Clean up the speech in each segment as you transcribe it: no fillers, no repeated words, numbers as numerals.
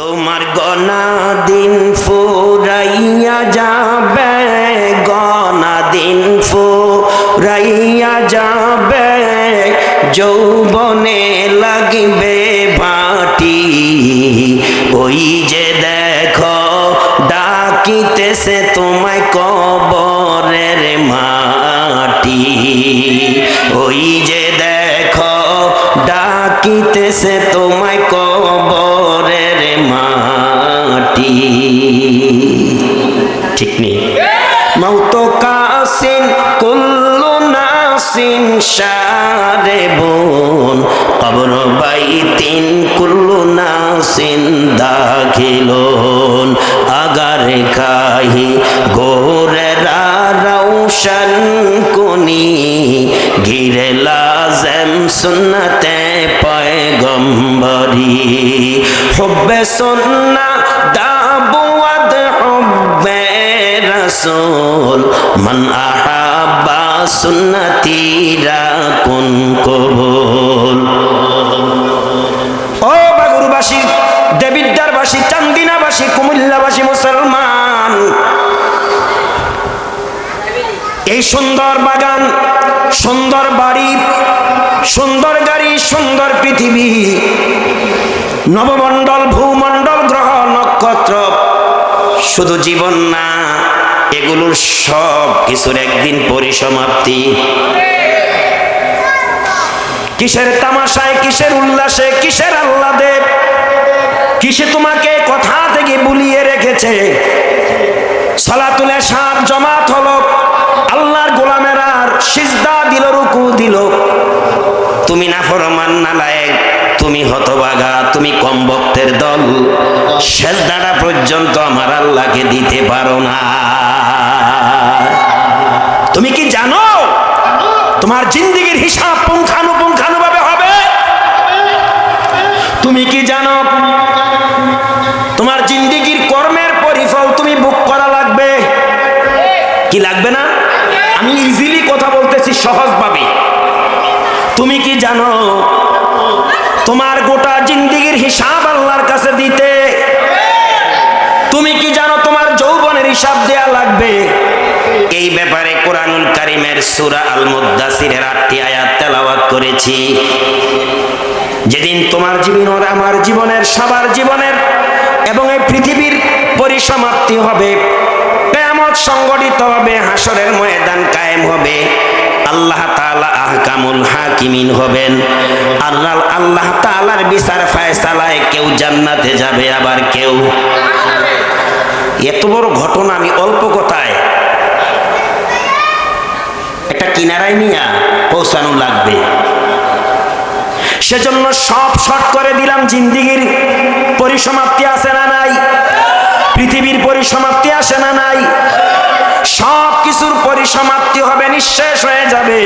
তোমার গনা দিন ফুরাইয়া যাবে, গনা দিন ফুরাইয়া যাবে, যৌবনে লাগিবে ভাটি। ওই যে দেখো ডাকিতেছে তোমায় কবরের মাটি। ওই যে দেখো ডাকিতেছে তোমায় কবরের মাটি। ঠিক নেই? মৌত কাসিন কুল্লু নাসিন শারিবুন, কবর বাইতিন কুল্লু নাসিন দাখিলুন। আগার কাহি গোরেরা রৌশন কুনি, ঘিরে লাজম সুন্নতে পয়গম্বরি। হুব্বে সুন্নাহ দাবুয়াত হুব্বে রাসূল, মান আহাব্বা সুন্নতি রাকুন কবুল। ও বাগুরবাসী, দেবিদ্বারবাসী, চান্দিনাবাসী, কুমিল্লাবাসী মুসলমান, এই সুন্দর বাগান, সুন্দর বাড়ি, সুন্দর গাড়ি, সুন্দর পৃথিবী, নবমণ্ডল, ভূমণ্ডল, গ্রহ নক্ষত্র, শুধু জীবন না, এগুলোর সব কিছুর একদিন পরিসমাপ্তি। কিসের তামাশায়, কিসের উল্লাসে, কিসের আহ্লাদে, কিসে তোমাকে কথা থেকে বুলিয়ে রেখেছে। সালাতুল ইশার জামাত হলো, আল্লাহর গোলামেরা সিজদা দিল, রুকু দিল, তুমি নাফরমান, নালায়েক, তুমি হতভাগা, তুমি কম ভক্তের দল, সিজদাটা পর্যন্ত আমার আল্লাহকে দিতে পারো না। তুমি কি জানো তোমার জিন্দেগির হিসাব পুঙ্খানুপুঙ্খানুভাবে হবে? তুমি কি জানো তোমার জিন্দেগির কর্মের পরিফল তুমি ভোগ করা লাগবে? কি লাগবে না? আমি ইজিলি কথা বলতেছি, সহজভাবে। তুমি কি জানো তোমার গোটা জিন্দেগির হিসাব আল্লাহর কাছে দিতে? তুমি কি জানো তোমার যৌবনের হিসাব দেয়া লাগবে? এই ব্যাপারে কোরআনুল কারীমের সূরা আল মুদ্দাসিরের 8টি আয়াত তেলাওয়াত করেছি। যেদিন তোমার জীবনের, আমার জীবনের, সবার জীবনের এবং এই পৃথিবীর পরিসমাপ্তি হবে, কিয়ামত সংগঠিত হবে, হাসরের ময়দান কায়েম হবে, আল্লাহ তাআলা আহকামুল হাকিমিন হবেন। আল্লাহ তাআলার বিচার ফয়সালায় কেউ জান্নাতে যাবে, আবার কেউ। এত বড় ঘটনা আমি অল্প কথায় একটা কিনারায় নিয়ে পৌঁছানো লাগবে। সেজন্য সব শর্ট করে দিলাম। জিন্দেগির পরিসমাপ্তি আছে না নাই? পৃথিবীর পরিসমাপ্তি আসে না নাই? সব কিছুর পরিসমাপ্তি হবে, নিঃশেষ হয়ে যাবে।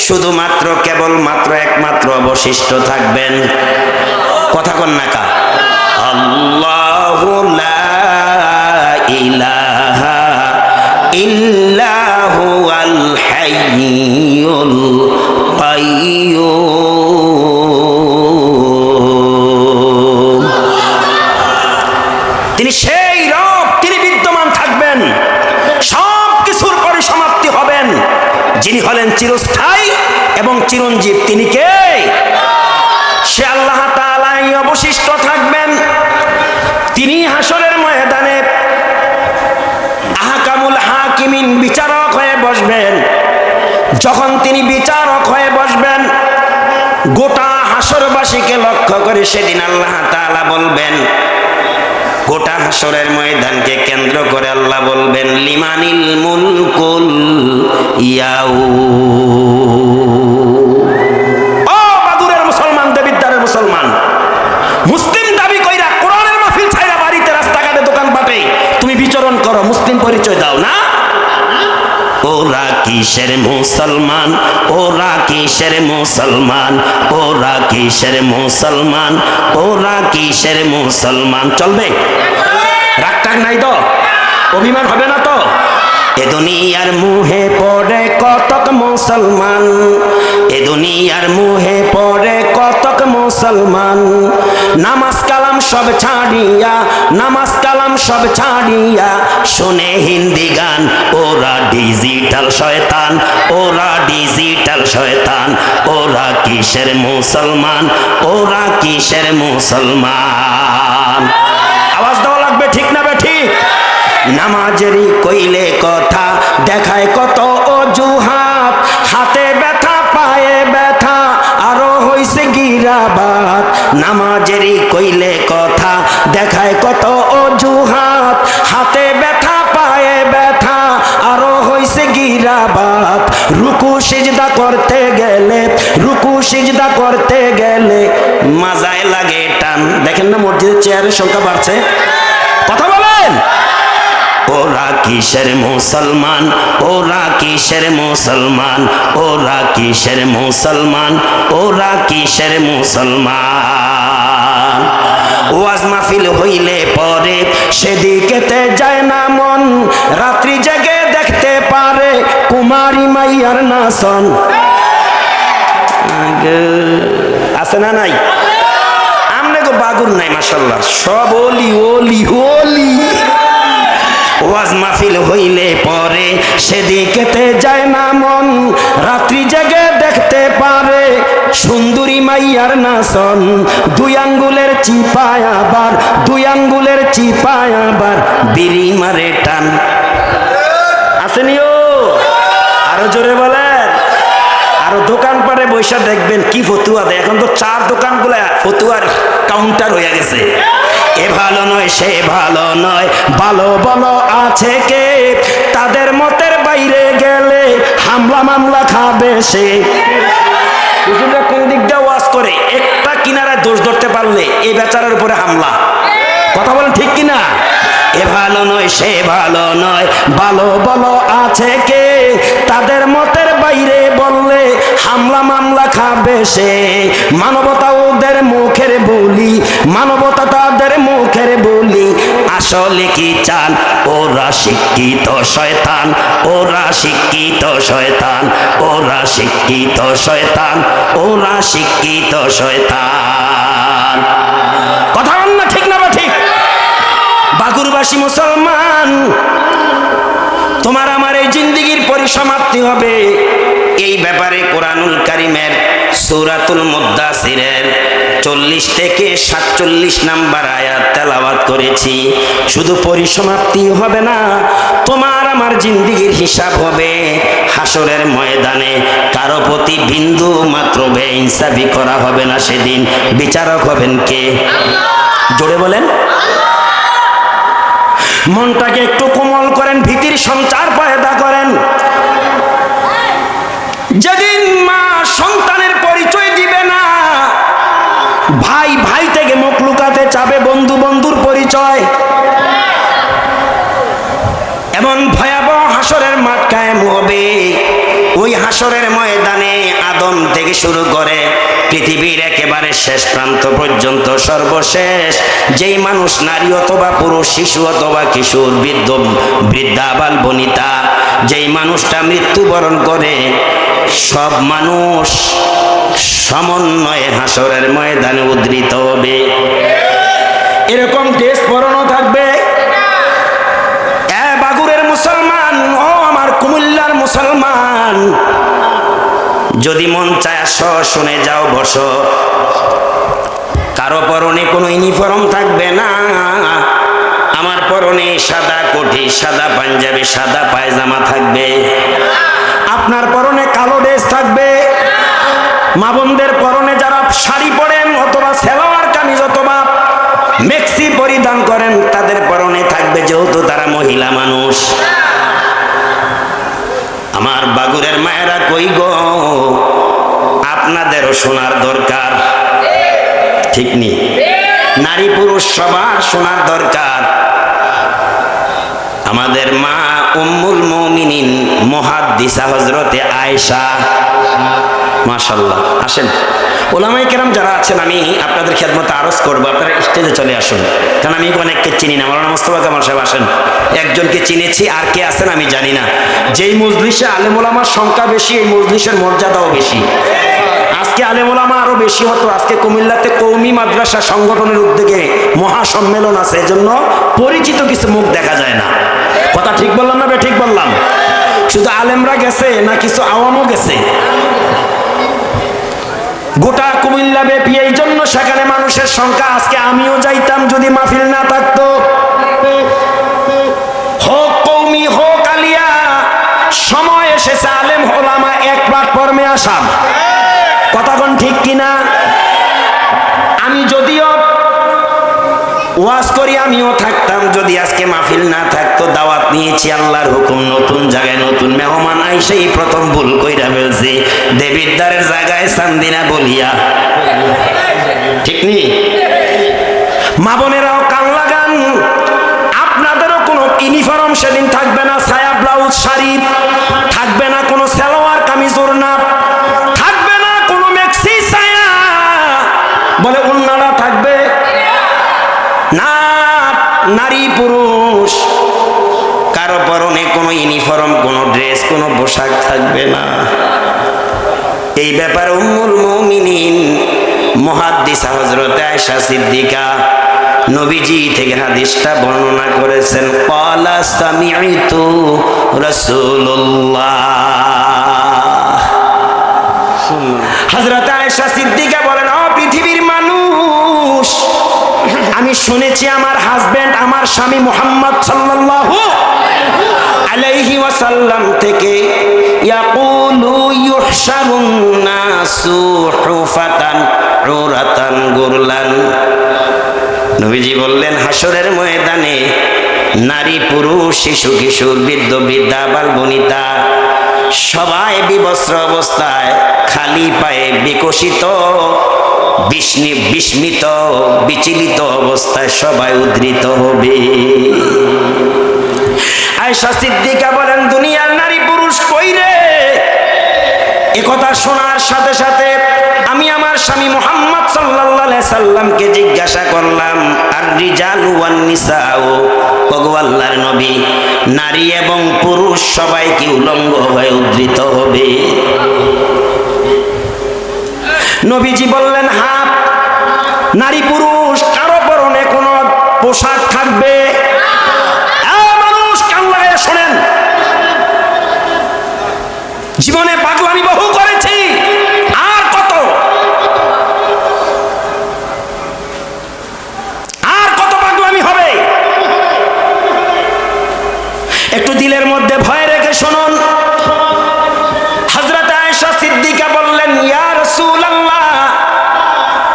শুধুমাত্র, কেবলমাত্র, একমাত্র অবশিষ্ট থাকবেন, কথা কন না কা, আল্লাহু লা ইলাহা ইল্লা হুয়াল হাইয়ুল কাইয়্যুম। তিনি সেই রব, তিনি বিদ্যমান থাকবেন, সব কিছুর পরিসমাপ্তি হবেন। যিনি হলেন চিরস্থায়ী এবং চিরঞ্জীব, তিনি কে? সে আল্লাহ তাআলাই অবশিষ্ট থাকবেন। তিনি হাসরের ময়দানে আহকামুল হাকিমিন, বিচারক হয়ে বসবেন। যখন তিনি বিচারক হয়ে বসবেন, গোটা হাসরবাসীকে লক্ষ্য করে সেদিন আল্লাহ তাআলা বলবেন, গোটা হাসরের ময়দানকে কেন্দ্র করে আল্লাহ বলবেন, লিমানিল মুলকুল ইয়াউম। ও বাদুরের মুসলমান, দেবিদ্বারের মুসলমান, মুসলিম দাবি কইরা কোরআনের মাহফিল ছাইরা বাড়িতে, রাস্তাঘাটে, দোকানপাটে তুমি বিচরণ করো, মুসলিম পরিচয় দাও না? ওরা কিসের মুসলমান, ওরা কিসের মুসলমান, ওরা কিসের মুসলমান, ওরা কিসের মুসলমান। চলবে? রাগটাগ নাই তো? অভিমান হবে না তো? এ দুনিয়ার মুহে পড়ে কতক মুসলমান, এ দুনিয়ার মুহে পড়ে কতক মুসলমান। নামাজ কালাম সব ছাড়িয়া, নামাজ কালাম সব ছাড়িয়া শুনে হিন্দি গান। ওরা ডিজিটাল শয়তান, ওরা ডিজিটাল শয়তান। ওরা কিসের মুসলমান, ওরা কিসের মুসলমান? আওয়াজ দেওয়া লাগবে, ঠিক না বেঠিক? নামাজেরই কইলে কথা দেখায় কত অজুহাত, হাতে ব্যথা পায়ে ব্যথা আরো হইছে গিরাবাত। নামাজেরই কইলে কথা দেখায় কত অজুহাত, হাতে ব্যথা পায়ে ব্যথা আরো হইছে গিরাবাত। রুকু সিজদা করতে গেলে, রুকু সিজদা করতে গেলে মাজায় লাগে টান। দেখেন না মসজিদের চেয়ারের সংখ্যা বাড়ছে, কথা বলেন। ওরা কিসের মুসলমান, ওরা কিসের মুসলমান, ওরা কিসের মুসলমান, ওরা কিসের মুসলমান? ওয়াজ মাহফিল হইলে পরে সেদিকেতে যায় না মন, রাত্রি জেগে দেখতে পারে কুমারী মাইয়ার নাচন। আছে না নাই? আমনে গো বাগুর নাই মাশাআল্লাহ, সব ওলি ওলি ওলি। ওয়াজ মাহফিল হইলে পরে সেদিকেতে যায় না মন, রাত্রি জেগে দেখতে পারে সুন্দরী মাইয়ার নাচন। দুই আঙ্গুলের চিপায় আবার, দুই আঙ্গুলের চিপায় আবার বিড়ি মারে টান। আসেনিও আরো জোরে বলেন। আরো দোকান পারে বৈশা দেখবেন কি ফতুয়া দেয়। এখন তো চার দোকানগুলা ফতুয়ার কাউন্টার হয়ে গেছে। এ ভালো নয় সে ভালো নয়, ভালো বলো আছে কে? তাদের মতের বাইরে গেলে হামলা মামলা খাবে সে। কোন দিক দিয়ে ওয়াজ করে একটা কিনারায় দোষ ধরতে পারলে এই বেচারার উপরে হামলা। কথা বলেন ঠিক কিনা? এ ভালো নয় সে ভালো নয়, ভালো বলো আছে কে? তাদের মতের বাইরে বললে হামলা মামলা খাবে সে। মানবতা ওদের মুখের বলি, মানবতা তাদের মুখের বলি। আসলে কি চান? ওরা শিক্ষিত শয়তান, ওরা শিক্ষিত শয়তান, ওরা শিক্ষিত শয়তান, ওরা শিক্ষিত শয়তান। কথা বল না, ঠিক না বা ঠিক? বাগুরবাসী মুসলমান, তোমার আমার এই জিন্দেগির পরিসমাপ্তি হবে। এই ব্যাপারে কোরআনুল কারীমের সূরাতুল মুদ্দাসিরের 40 থেকে 47 নাম্বার আয়াত তেলাওয়াত করেছি। শুধু পরিসমাপ্তি হবে না, তোমার আমার জিন্দেগির হিসাব হবে হাসরের ময়দানে। কারো প্রতি বিন্দু মাত্র বেইনসাফি করা হবে না। সেদিন বিচারক হবেন কে? জোরে বলেন। মনটাকে একটু কোমল করেন, ভীতির সঞ্চার পয়দা করেন। যেদিন মা সন্তানের পরিচয় দিবে না, ভাই ভাই থেকে মুখ লুকাতে চাবে, বন্ধু বন্ধুর পরিচয়। এমন ভয়াবহ হাসরের মাঠ কায়েম হবে। ওই হাসরের ময়দানে আদম থেকে শুরু করে পৃথিবীর একেবারে শেষ প্রান্ত পর্যন্ত সর্বশেষ যেই মানুষ, নারী অথবা পুরুষ, শিশু অথবা কিশোর, বৃদ্ধ বৃদ্ধা বাল বনিতা, যেই মানুষটা মৃত্যুবরণ করে, সব মানুষ সমন্বয়ে হাসরের ময়দানে উদ্ধৃত হবে। এরকম দেশ পরানো থাকবে। বাগুরের মুসলমান, ও আমার কুমিল্লার মুসলমান, যদি মন চায় শুনে যাও, বসো। কারো পরনে কোনো ইউনিফর্ম থাকবে না। আমার পরনে সাদা কোটি, সাদা পাঞ্জাবি, সাদা পায়জামা থাকবে। আপনার পরনে কালো ড্রেস থাকবে। মা বোনদের পরনে যারা শাড়ি পরেন অথবা সালোয়ার কামিজ অথবা মেক্সি পরিধান করেন, তাদের পরনে থাকবে, যেহেতু তারা মহিলা মানুষ। আমার বাগুরের মায়েরা কই গো, আপনাদেরও শোনার দরকার, ঠিক নি? নারী পুরুষ সবার শোনার দরকার। আমাদের মা উম্মুল মুমিনিন মুহাদ্দিসা হযরতে আয়েশা মাশাআল্লাহ। আসেন ওলামায়ে কেরাম যারা আছেন, আমি আপনাদের খেদমতে আরজ করবো, আপনারা স্টেজে চলে আসুন, কারণ আমি অনেককে চিনি না। মাওলানা মোস্তফা কামাল সাহেব আসেন, একজনকে চিনেছি, আর কে আছেন আমি জানি না। যেই মজলিসে আলেম ওলামার সংখ্যা বেশি, এই মজলিসের মর্যাদাও বেশি। আজকে আলেম ওলামা আরো বেশি হতো। আজকে কুমিল্লাতে কওমি মাদ্রাসা সংগঠনের উদ্যোগে মহাসম্মেলন আছে, এজন্য পরিচিত কিছু মুখ দেখা যায় না। কথা ঠিক বললাম না? ঠিক বললাম? শুধু আলেমরা গেছে না কিছু আওয়ামও গেছে? গোটা কুমিল্লা ব্যাপী। এই জন্য সেখানে মানুষের সংখ্যা। আজকে আমিও যাইতাম যদি মাহফিল না থাকতো। হোক কওমি হোক আলিয়া, সময় এসেছে আলেম ওলামা এক প্ল্যাটফর্মে আসার। কথা কোন ঠিক কিনা? আমি যদিও ওয়াজ করি, আমিও থাকতাম যদি আজকে মাহফিল না থাকতো। দাওয়াত নিয়েছি, আল্লাহর হুকুম, নতুন জায়গায় নতুন মেহমান আইসেই প্রথম ভুল কইরা ফেলছি, দেবিদ্বারের জায়গায় চান্দিনা বলিয়া। ঠিক নেই? মা বোনেরাও কান লাগান, আপনাদেরও কোনো ইউনিফর্ম সেদিন থাকবে না, ছায়া ব্লাউজ শাড়ি থাকবে না, কোনো সালোয়ার কামিজ ওড়না থাকবে না, কোনো মেক্সি ছায়া বলে ওড়নাটা থাকবে না। নারী পুরুষ কারো পরনে কোনো ইউনিফর্ম, কোনো ড্রেস, কোনো পোশাক থাকবে না। এই ব্যাপারে উম্মুল মুমিনিন মুহাদ্দিসা হযরত আয়েশা সিদ্দিকা নবীজি থেকে হাদিসটা বর্ণনা করেছেন। ক্বালা সামি'তু রাসূলুল্লাহ, হযরত আয়েশা সিদ্দিকা বলেন, ও পৃথিবীর মানুষ, আমি শুনেছি আমার হাজবেন্ড, আমার স্বামী মুহাম্মদ সাল্লাল্লাহু আলাইহি ওয়াসাল্লাম থেকে ইয়াকুলু ইউহশারুন নাসু হুফাতান উরাতান গুরলান। নবীজি বললেন, হাসরের ময়দানে নারী পুরুষ শিশু কিশোর বৃদ্ধ বৃদ্ধা বাল বনিতা সবাই বিবস্ত্র অবস্থায় খালি পায়ে বিকশিত বিস্মিত বিচলিত অবস্থায় সবাই উদ্ধৃত হবে। আয়েশা সিদ্দিকা বলেন, দুনিয়ার নারী পুরুষ কই রে? একথা শোনার সাথে সাথে আমি আমার স্বামী মুহাম্মদ সাল্লাল্লাহু আলাইহি সাল্লামকে জিজ্ঞাসা করলাম, আর রিজালু ওয়ান নিসাউ, ওগো আল্লাহর নবী, নারী এবং পুরুষ সবাই কি উলঙ্গ হয়ে উদ্ধৃত হবে? নবীজি বললেন, হ্যাঁ, নারী পুরুষ কারো পরনে কোনো পোশাক থাকবে। মানুষ কান লাগাইয়া শোনেন, জীবনে পাগলামি বহু করেছি, আর কত পাগলামি হবে? একটু দিলের মধ্যে ভয় রেখে শুনুন। হযরত আয়েশা সিদ্দিকা বললেন, ইয়া রাসূলুল্লাহ,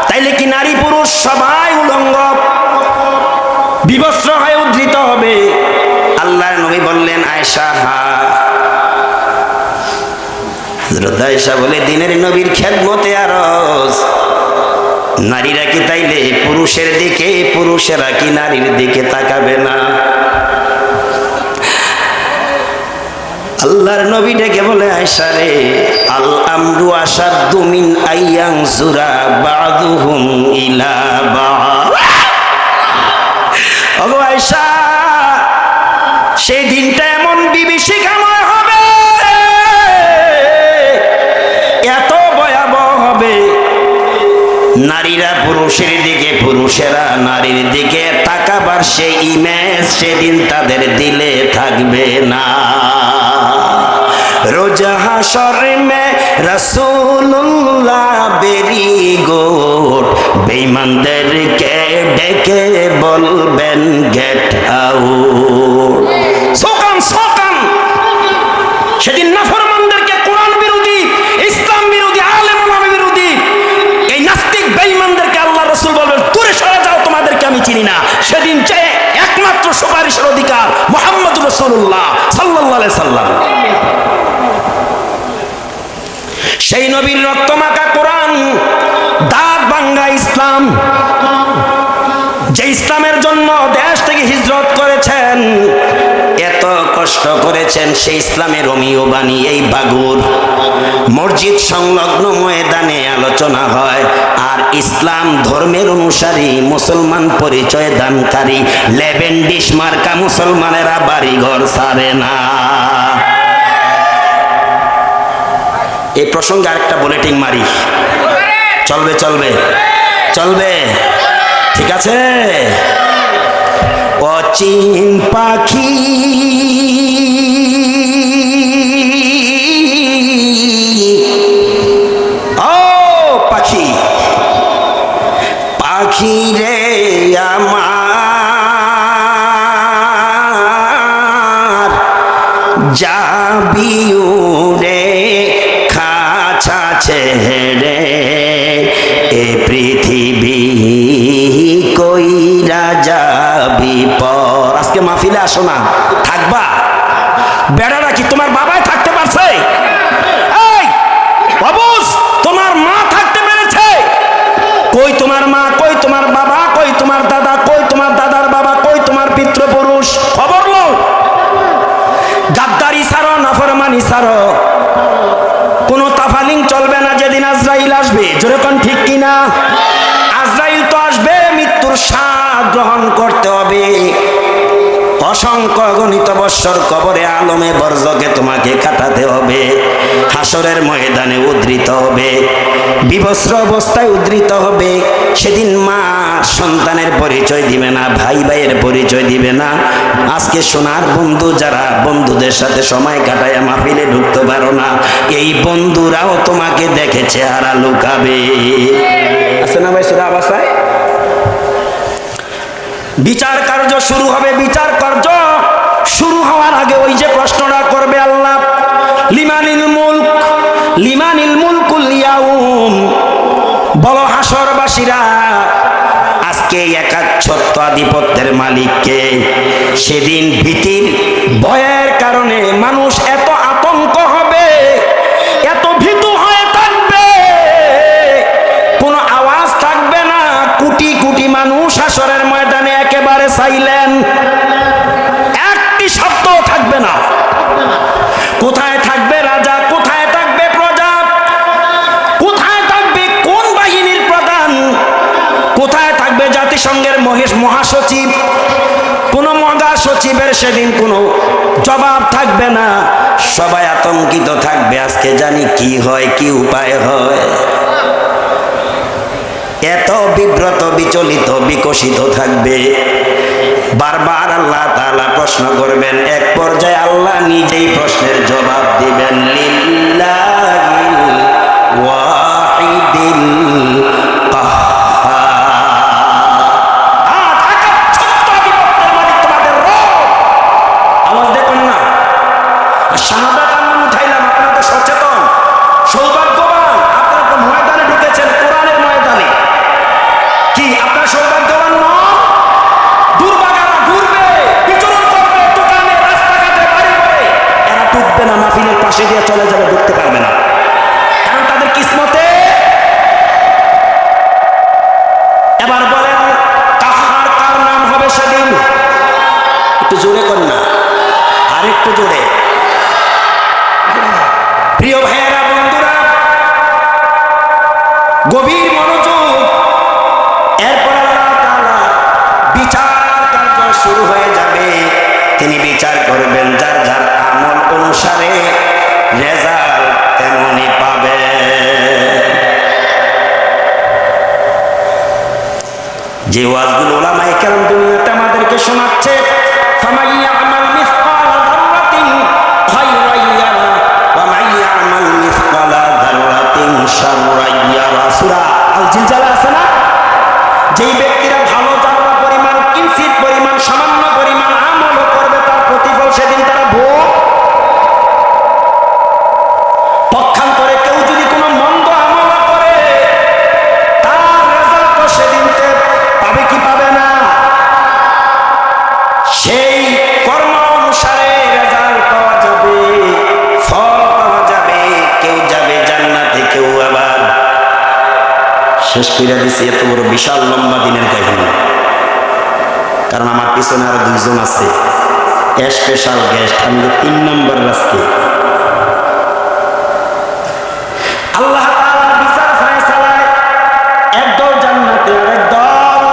তাইলে কি নারী পুরুষ সবাই উলঙ্গ বিবস্ত্র হয়ে উদ্ধৃত হবে? আল্লাহর নবী বললেন, আয়েশা, হ্যাঁ। হযরত আয়েশা বলে, দিনের নবীর খেদমতে আরজ, নারীরা কি তাইলে পুরুষের দিকে, পুরুষেরা কি নারীর দিকে তাকাবে না? আল্লাহর নবী ডেকে বলে, আয়েশা রে, আল আমরু আশাদ্দু মিন আইয়ানজুরা বা'দুহুম ইলা বা'দ। ওগো আয়েশা, সেই দিনটা এমন বিভীষিকাময় হবে, এত ভয়াবহ হবে, নারীরা পুরুষের দিকে, পুরুষেরা নারীর দিকে তাকাবার সেই ইমেজ সেদিন তাদের দিলে থাকবে না। রোজ হাশর মে রাসূলুল্লাহ বেরি গোট, বেঈমানদেরকে ডেকে বলবেন গেট আউট। সোকান সোকান, সেদিন নাফরমানদেরকে, কোরআন বিরোধী, ইসলাম বিরোধী, আলেম ওলামা বিরোধী এই নাস্তিক বেঈমানদেরকে আল্লাহ রাসূল বলবেন, দূরে সরে যাও, তোমাদেরকে আমি চিনি না। সেদিন যে একমাত্র সুপারিশের অধিকার মুহাম্মদ রাসূলুল্লাহ সাল্লাল্লাহু আলাইহি সাল্লাম। সেই নবীর রক্তমাখা কোরআন, দাঁত ভাঙ্গা ইসলাম, যে ইসলামের জন্য দেশ থেকে হিজরত করেছেন, এত নষ্ট করেছেন সেই ইসলামের রোমিও বাণী এই বাগুর মসজিদ সংলগ্ন ময়দানে আলোচনা হয়। আর ইসলাম ধর্মের অনুসারী মুসলমান পরিচয় দানকারী লেভেন্ডিশ মার্কা মুসলমানেরা বাড়িঘর ছাড়ে না। এই প্রসঙ্গে আরেকটা বুলেটিন মারি, চলবে চলবে চলবে, ঠিক আছে? অচিন পাখি ও পাখি, পাখি রে আমার যাবি উড়ে খাঁচা ছেড়ে, এ পৃথিবী কইরা যাবি পর। আজকে মাহফিলে আসো না, থাকবা? বেড়ারা কি তোমার বাবাই থাকতে পারছে? এই বাবুস, তোমার মা থাকতে পেরেছে? কই তোমার মা, কই তোমার বাবা, কই তোমার দাদা, কই তোমার দাদার বাবা, কই তোমার পিতৃপুরুষ? খবর লো। গাদ্দারি ছাড়ো, নাফরমানি ছাড়ো, কোনো তাফালিং চলবে না যেদিন আজরাইল আসবে। যেরকম ঠিক কিনা? আজরাইল তো আসবে, মৃত্যুর স্বাদ গ্রহণ করতে হবে। অসংখ্য গণিত বৎসর কবরে আলমে বর্জকে তোমাকে কাটাতে হবে। হাসরের ময়দানে উদ্ধৃত হবে, বিবস্ত্র অবস্থায় উদ্ধৃত হবে। সেদিন মা সন্তানের পরিচয় দিবে না, ভাই ভাইয়ের পরিচয় দিবে না। আজকে সোনার বন্ধু যারা বন্ধুদের সাথে সময় কাটায় মাহফিলে ঢুকতে পারো না, এই বন্ধুরাও তোমাকে দেখে চেহারা লুকাবে। আছে না ভাই সুরা আবাসায়? বিচার কার্য শুরু হবে। বিচার কার্য শুরু হওয়ার আগে ওই যে প্রশ্নটা করবে আল্লাহ, লিমানিল মুলক, লিমানিল মুলকুল ইয়াউম। বলো হাসরবাসীরা, আজকে একাচ্ছত্ব আধিপত্যের মালিককে? সেদিন ভীতির ভয়ের কারণে মানুষ এত আতঙ্ক হবে, এত ভীতু হয়ে থাকবে, কোনো আওয়াজ থাকবে না। কোটি কোটি মানুষ হাসরের ময়দানে একেবারে সাইলেন্ট, একটি শব্দ থাকবে না। কোথায় থাকবে রাজা, কোথায় থাকবে প্রজা, কোথায় থাকবে কোন বাহিনীর প্রধান, কোথায় থাকবে জাতিসংঘের মহাসচিব? কোন মহাসচিবের সেদিন কোনো জবাব থাকবে না। সবাই আতঙ্কিত থাকবে, আজকে জানি কি হয়, কি উপায় হয়। এত বিব্রত, বিচলিত, বিকশিত থাকবে। বারবার আল্লাহ তাআলা প্রশ্ন করবেন, এক পর্যায়ে আল্লাহ নিজেই প্রশ্নের জবাব দিবেন। লিল্লাহিল ওয়াহিদিল কাহ্হার। আওয়াজ দেখুন না, শাহাদাত আঙ্গুল উঠাইলাম। আপনারা তো সচেতন, সৌভাগ্যবান। আপনারা তো ময়দানে ঢুকেছেন, কোরআনের ময়দানে। কি আপনারা সৌভাগ্যবান নন? দুর্ভাগারা ঘুরবে, বিচরণ করবে, দোকানে, রাস্তাঘাটে, বাড়ি ঘরে, এরা ঢুকবে না, মাহফিলের পাশে দিয়ে চলে যাবে, ঢুকতে পারবে না, কারণ তাদের কিসমতে। এবার বলেন, কাহার কার নাম হবে সেদিন? একটু জোরে কর না, আর একটু জোরে। প্রিয় ভাইয়েরা, বন্ধুরা, গভীর মনোযোগ। এরপর আল্লাহ তাআলা বিচার কার্য শুরু হয়ে যাবে। তিনি বিচার করবেন, যার যার আমল অনুসারে রেজাল্ট তেমনই পাবে। যে ওয়াজগুলো উলামায়ে কেরাম দুনিয়াতে আমাদেরকে শোনাচ্ছে, ফামান ইয়ামাল মিসকালা যাররাতিন খায়রান ইয়ারা ওয়া মান ইয়ামাল মিসকালা যাররাতিন শাররান ইয়ারা। সূরা আল জিলজালা আছে না? যেই ব্যক্তিরা ভালো যারা পরিমাণ, কিঞ্চিত পরিমাণ, সামান্য পরিমাণ আমল করবে, তার প্রতিফল সেদিন তারা ভোগ। পক্ষান্তরে কেউ যদি কোনো মন্দ আমল করে, তার রেজাল্ট সেদিন পাবে কি পাবে না? সেই কর্ম অনুসারে রেজাল্ট পাওয়া যাবে, ফল পাওয়া যাবে। কেউ যাবে জান্নাতে, কেউ আবার শেষ করে দিছে। এত বড় বিশাল লম্বা দিনের কাহিনী, কারণ আমার পিছনে আরো দুইজন আছে। স্পেশাল গেস্ট, আমি 3 নম্বর রাস্তে। আল্লাহ তাআলার বিচার ফয়সালায় একদল জান্নাতে আর একদল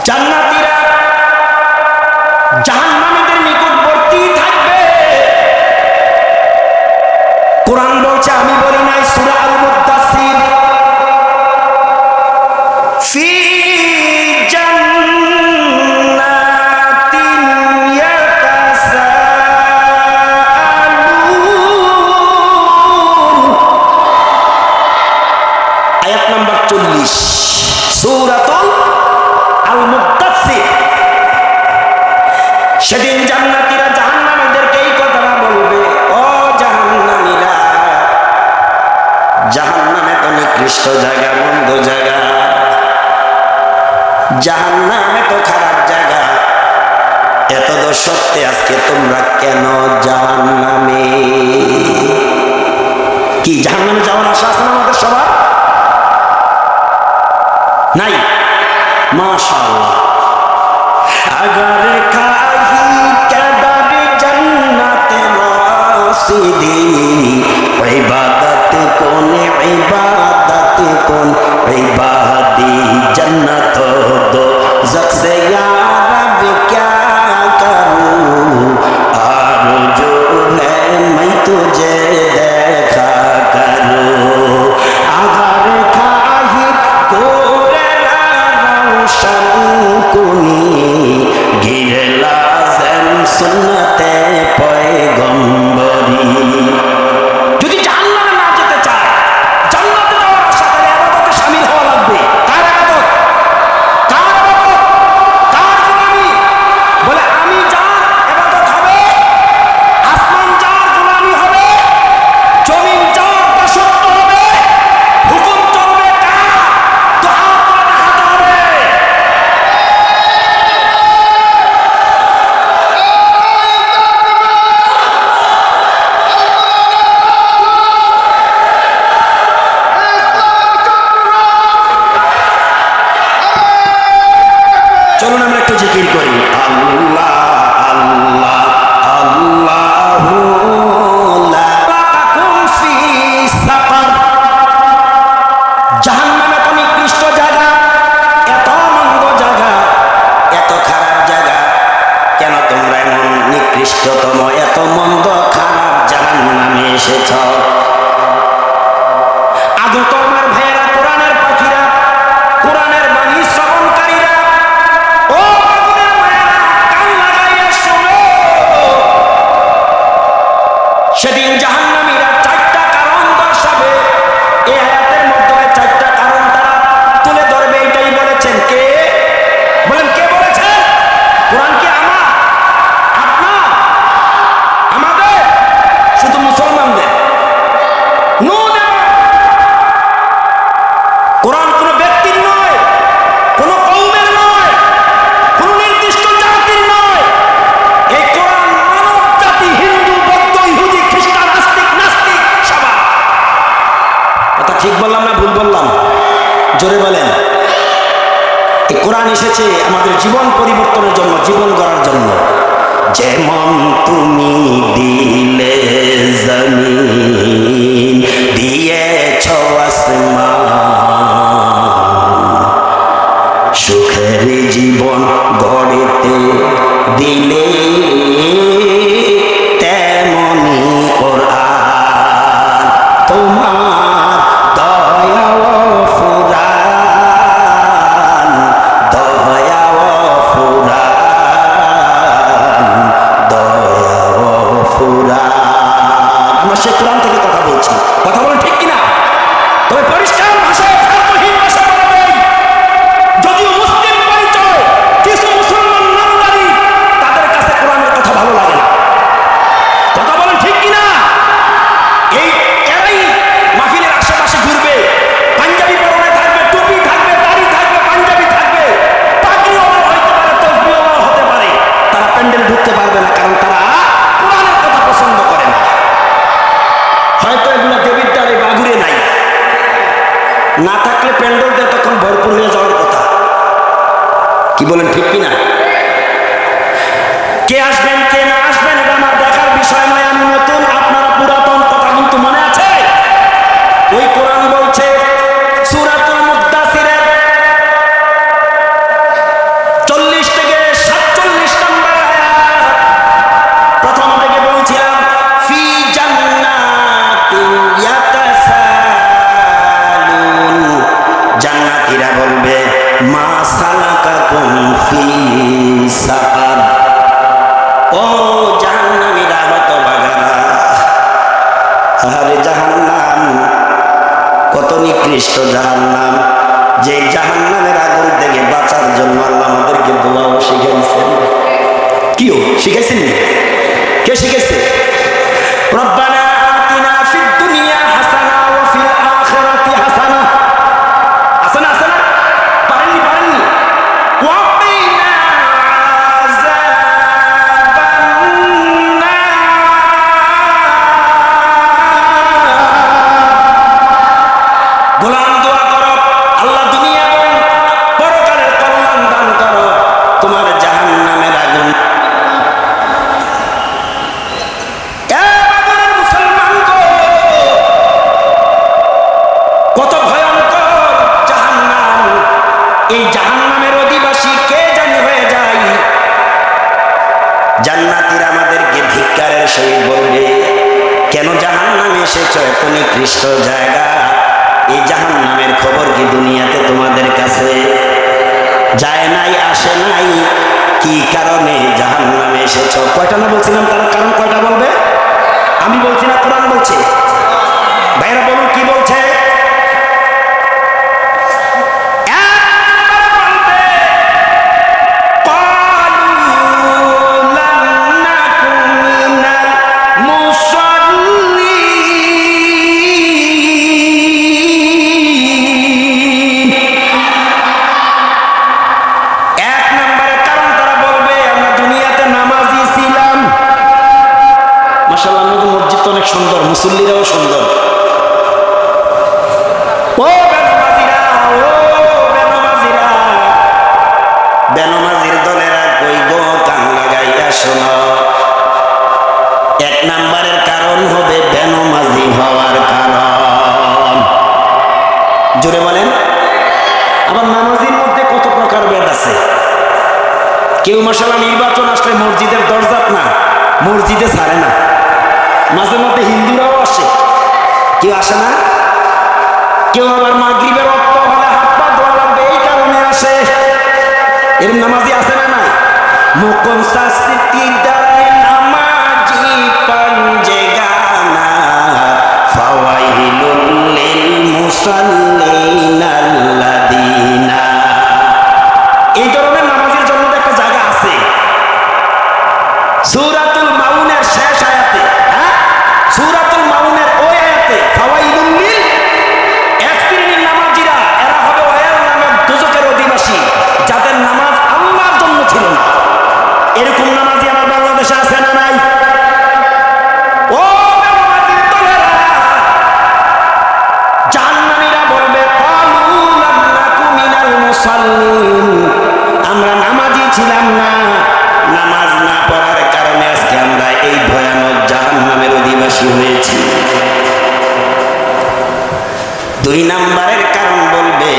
জান্নাতীরা জাহান্নামীদের নিকটবর্তী থাকবে। কোরআন বলছে, আমি বলি নাই, সূরা আল মুদ্দাসসির, ফি জান্নাতিন ইয়াতাসাআলুন, আয়াত নাম্বার 40, সূরাতুল আল মুদ্দাসসির। সেদিন জান্নাতীরা জাহান্নামীদেরকে এই কথাটা বলবে, ও জাহান্নামীরা, জাহান্নামে তো নিকৃষ্ট জায়গা, মন্দ জায়গা, জাহান্নামে তো খারাপ জায়গা, এত তো সত্যি আজকে তোমরা কেন জাহান্নামে? কি জাহান্নামে যাওয়ার আশা আছে না আমাদের সবার? নাই? মাশাআল্লাহ। अगर खाही कदर जन्नत वासिदी, इबादत कौन इबादी, जन्नत दो ज़ख से या रब क्या करूं, आरज़ू है मैं तुझे देखा करूं। अगर खाही गोरे रोशन कुनी, ঘিরে লাজেম সুন্নতে পয়গম্বরী। যদি জাহান্নামে না যেতে চায়, জান্নাতে যাওয়ার আশা করে ইবাদতে শামিল হওয়া লাগবে। কার ইবাদত? কার ইবাদত? কার গোলামি? বলে আমি যার ইবাদত হবে, আসমান যার গোলামি হবে, জমিন যার দাসত্ব হবে, হুকুম চলবে কার? তো হাত দেখাতে হবে। চলুন আমরা একটু জিকির করি, আল্লাহ আল্লাহ আল্লাহু লা তাকুম ফি সাফার। জাহান্নামে তো নিকৃষ্ট জায়গা, এত মন্দ জায়গা, এত খারাপ জায়গা, কেন তোমরা এমন নিকৃষ্টতম, এত মন্দ খারাপ জাহান্নামে এসেছ? আদৌ তোমার ভাইয়েরা, কোরআনের পাখিরা, কোরআনের বাণী শ্রবণকারীরা, ও বাবুরের মায়েরা, কান লাগাইয়া শোনো। সেদিন জাহান্নামীরা 4টা কারণ দর্শাবে। এই আয়াতের মধ্যে 4টা কারণ তারা তুলে ধরবে। এটাই বলেছেন কে? বলেন, কে বলেছেন? কোরআন কি আমার, আপনার, আমাদের? শুধু মুসলমানদের? No never. কোরআন কোন ব্যক্তির নয়, কোন কওমের নয়, কোন নির্দিষ্ট জাতির নয়। এই কোরআন মানব জাতি, হিন্দু, বৌদ্ধ, ইহুদি, খ্রিস্টান, আস্তিক, নাস্তিক, সবার। কথা ঠিক বললাম না ভুল বললাম? জোরে বলেন। এই কোরআন এসেছে আমাদের জীবন পরিবর্তনের জন্য, জীবন গড়ার জন্য। যেমন তুমি দিলে জমিন, দিয়েছ আসমান, সুখের জীবন গড়িতে দিলে, তেমনি কোরআন তোমার দয়া ও ফুরান, দয়া ও ফুরান, দয়া ও ফুরান। আমরা সে কোরআন থেকে কথা বলছি, কথা বলেন ঠিক কিনা? তবে পরিষ্কার ভাষায়, ভাবহীন ভাষায় বলবেন, যদিও মুসলিম পরিচয়, কিছু মুসলমান নামধারী, তাদের কাছে কোরআনের কথা ভালো লাগে না। কথা বলেন ঠিক কিনা? এই এরাই মাহফিলের আশেপাশে ঘুরবে, পাঞ্জাবি পরনে থাকবে, টুপি থাকবে, দাড়ি থাকবে, পাঞ্জাবি থাকবে, পাগড়িওয়ালা হতে পারে, তসবিহওয়ালা হতে পারে। তারা প্যান্ডেল ঢুকতে পারবে না, কারণ তারা কোরআনের কথা পছন্দ করে না। হয়তো এগুলো দেবীর দ্বারে বাগুড়ে নাই, না থাকলে প্যান্ডেলটা তখন ভরপুর হয়ে যাওয়ার কথা। কি বলেন ঠিক কিনা? কে আসবেন কে না আসবেন এটা আমার দেখার বিষয় নয়। আমি নতুন, আপনারা পুরাতন। কথা কিন্তু মনে আছে? ওই কোরআন বলছে সূরাতুল মুদ্দাসিরের 40 থেকে 47 নম্বর আয়াত, প্রথম থেকে বলছিলাম ফি জান্নাতিন ইয়াতাসালুন, জান্নাতীরা বলবে মা সালাকাকুম ফি সাকার। ও জাহান্নামীরা, হতভাগারা, আরে জাহান্নাম কত নিকৃষ্ট জাহান্নাম, যে জাহান্নামের আগুন থেকে বাঁচার জন্য আল্লাহ আমাদেরকে দোয়াও শিখাইছেন। কিও শিখাইছেন? কে শিখাইছে? রব্বানা আতিনা ফিদ দুনিয়া হাসানা ওয়া ফিল আখিরাতি হাসানা। হাসানা হাসানা পারেননি পারেননি? ওয়া কিনা আযাবান্নার। গোলাম দোয়া করো, আল্লাহ দুনিয়া এবং পরকালের কল্যাণ দান করো, তোমার জাহান্নামের আগুন। মুসলমান গো, কত ভয়ঙ্কর জাহান্নাম! এই জাহান্নামের অধিবাসী কে জানি হয়ে যায়। জান্নাতীরা আমাদেরকে ধিক্কারের সহিত বলবে, কেন জাহান্নামে এসেছো? এত নিকৃষ্ট জায়গা। এই জাহান্নামের খবর কি দুনিয়াতে তোমাদের কাছে যায় নাই, আসে নাই? কি কারণে জাহান্নামে এসেছো? কয়টা না বলছিলাম? তারা কারণ কয়টা বলবে? আমি বলছি না, কোরআন বলছে। ভাইরা বলুন কি বলছে? সুন্দর, মুসল্লিরাও সুন্দর। ও বেনমাজিরা, ও বেনমাজিরা, বেনমাজির দলেরা কই গো, কান লাগাইয়া শোনো। 1 নম্বরের কারণ হবে বেনমাজি হওয়ার কারণ। জোরে বলেন। আবার নামাজির মধ্যে কত প্রকার ভেদ আছে। কেউ মাশাআল্লাহ নির্বাচন আসলে মসজিদের দরজাত না, মসজিদে ছাড়ে না। মাঝে মধ্যে হিন্দুরাও আসে, কেউ আসে না। কেউ আবার মাগরিবের ওয়াক্ত হলে হাত পা ধোয়া লাগবে এই কারণে আসে। এর নামাজি আছে না নাই? মুকুম সাসতি দারে নামাজি পঞ্জে গানা ফাওয়াইলুল লিল মুসাল্লিনা আল্লাযিনা। এই ধরনের নামাজের জন্য একটা জায়গা আছে সূরাতুল মাউনের শেষ আয়াতে। সূরাতুল মাউনের ওই আয়াতে ফাওয়াইলুল লিল, এক শ্রেণীর নামাজিরা, এরা হবে ওয়াইল নামের দোজখের অধিবাসী, যাদের নামাজ আল্লাহর জন্য ছিল না। এরকম নামাজি আমার বাংলাদেশে আছে না নাই? ও নামাজির দলেরা, জাহান্নামীরা বলবে ক্বালু লাম নাকু মিনাল মুসাল্লিন, আমরা নামাজি ছিলাম না। নামাজ না পড়ার কারণে আজকে আমরা এই ভয়ানক জাহান্নামের অধিবাসী হয়েছি। 2 নম্বরের কারণ বলবে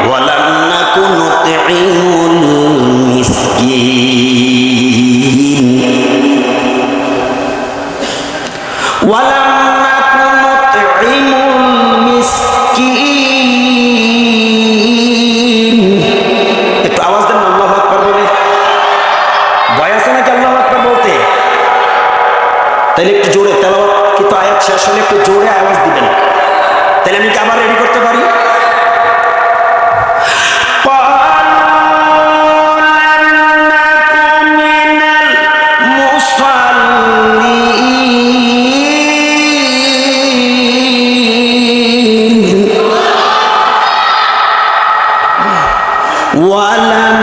ওয়ালাম নাকু নুতঈমুল মিসকিন, ওয়ালাম নাকু নুতঈমুল মিসকিন। একটু আওয়াজ দেন আল্লাহু আকবার বলে। ভয় আছে নাকি আল্লাহু আকবার বলতে? তাহলে একটু জোরে তেলাওয়াত, কিন্তু আয়াত শেষ হলে একটু জোরে আওয়াজ দিবেন, তাহলে আমি কি আবার রেডি করতে পারি? ওয়ালাম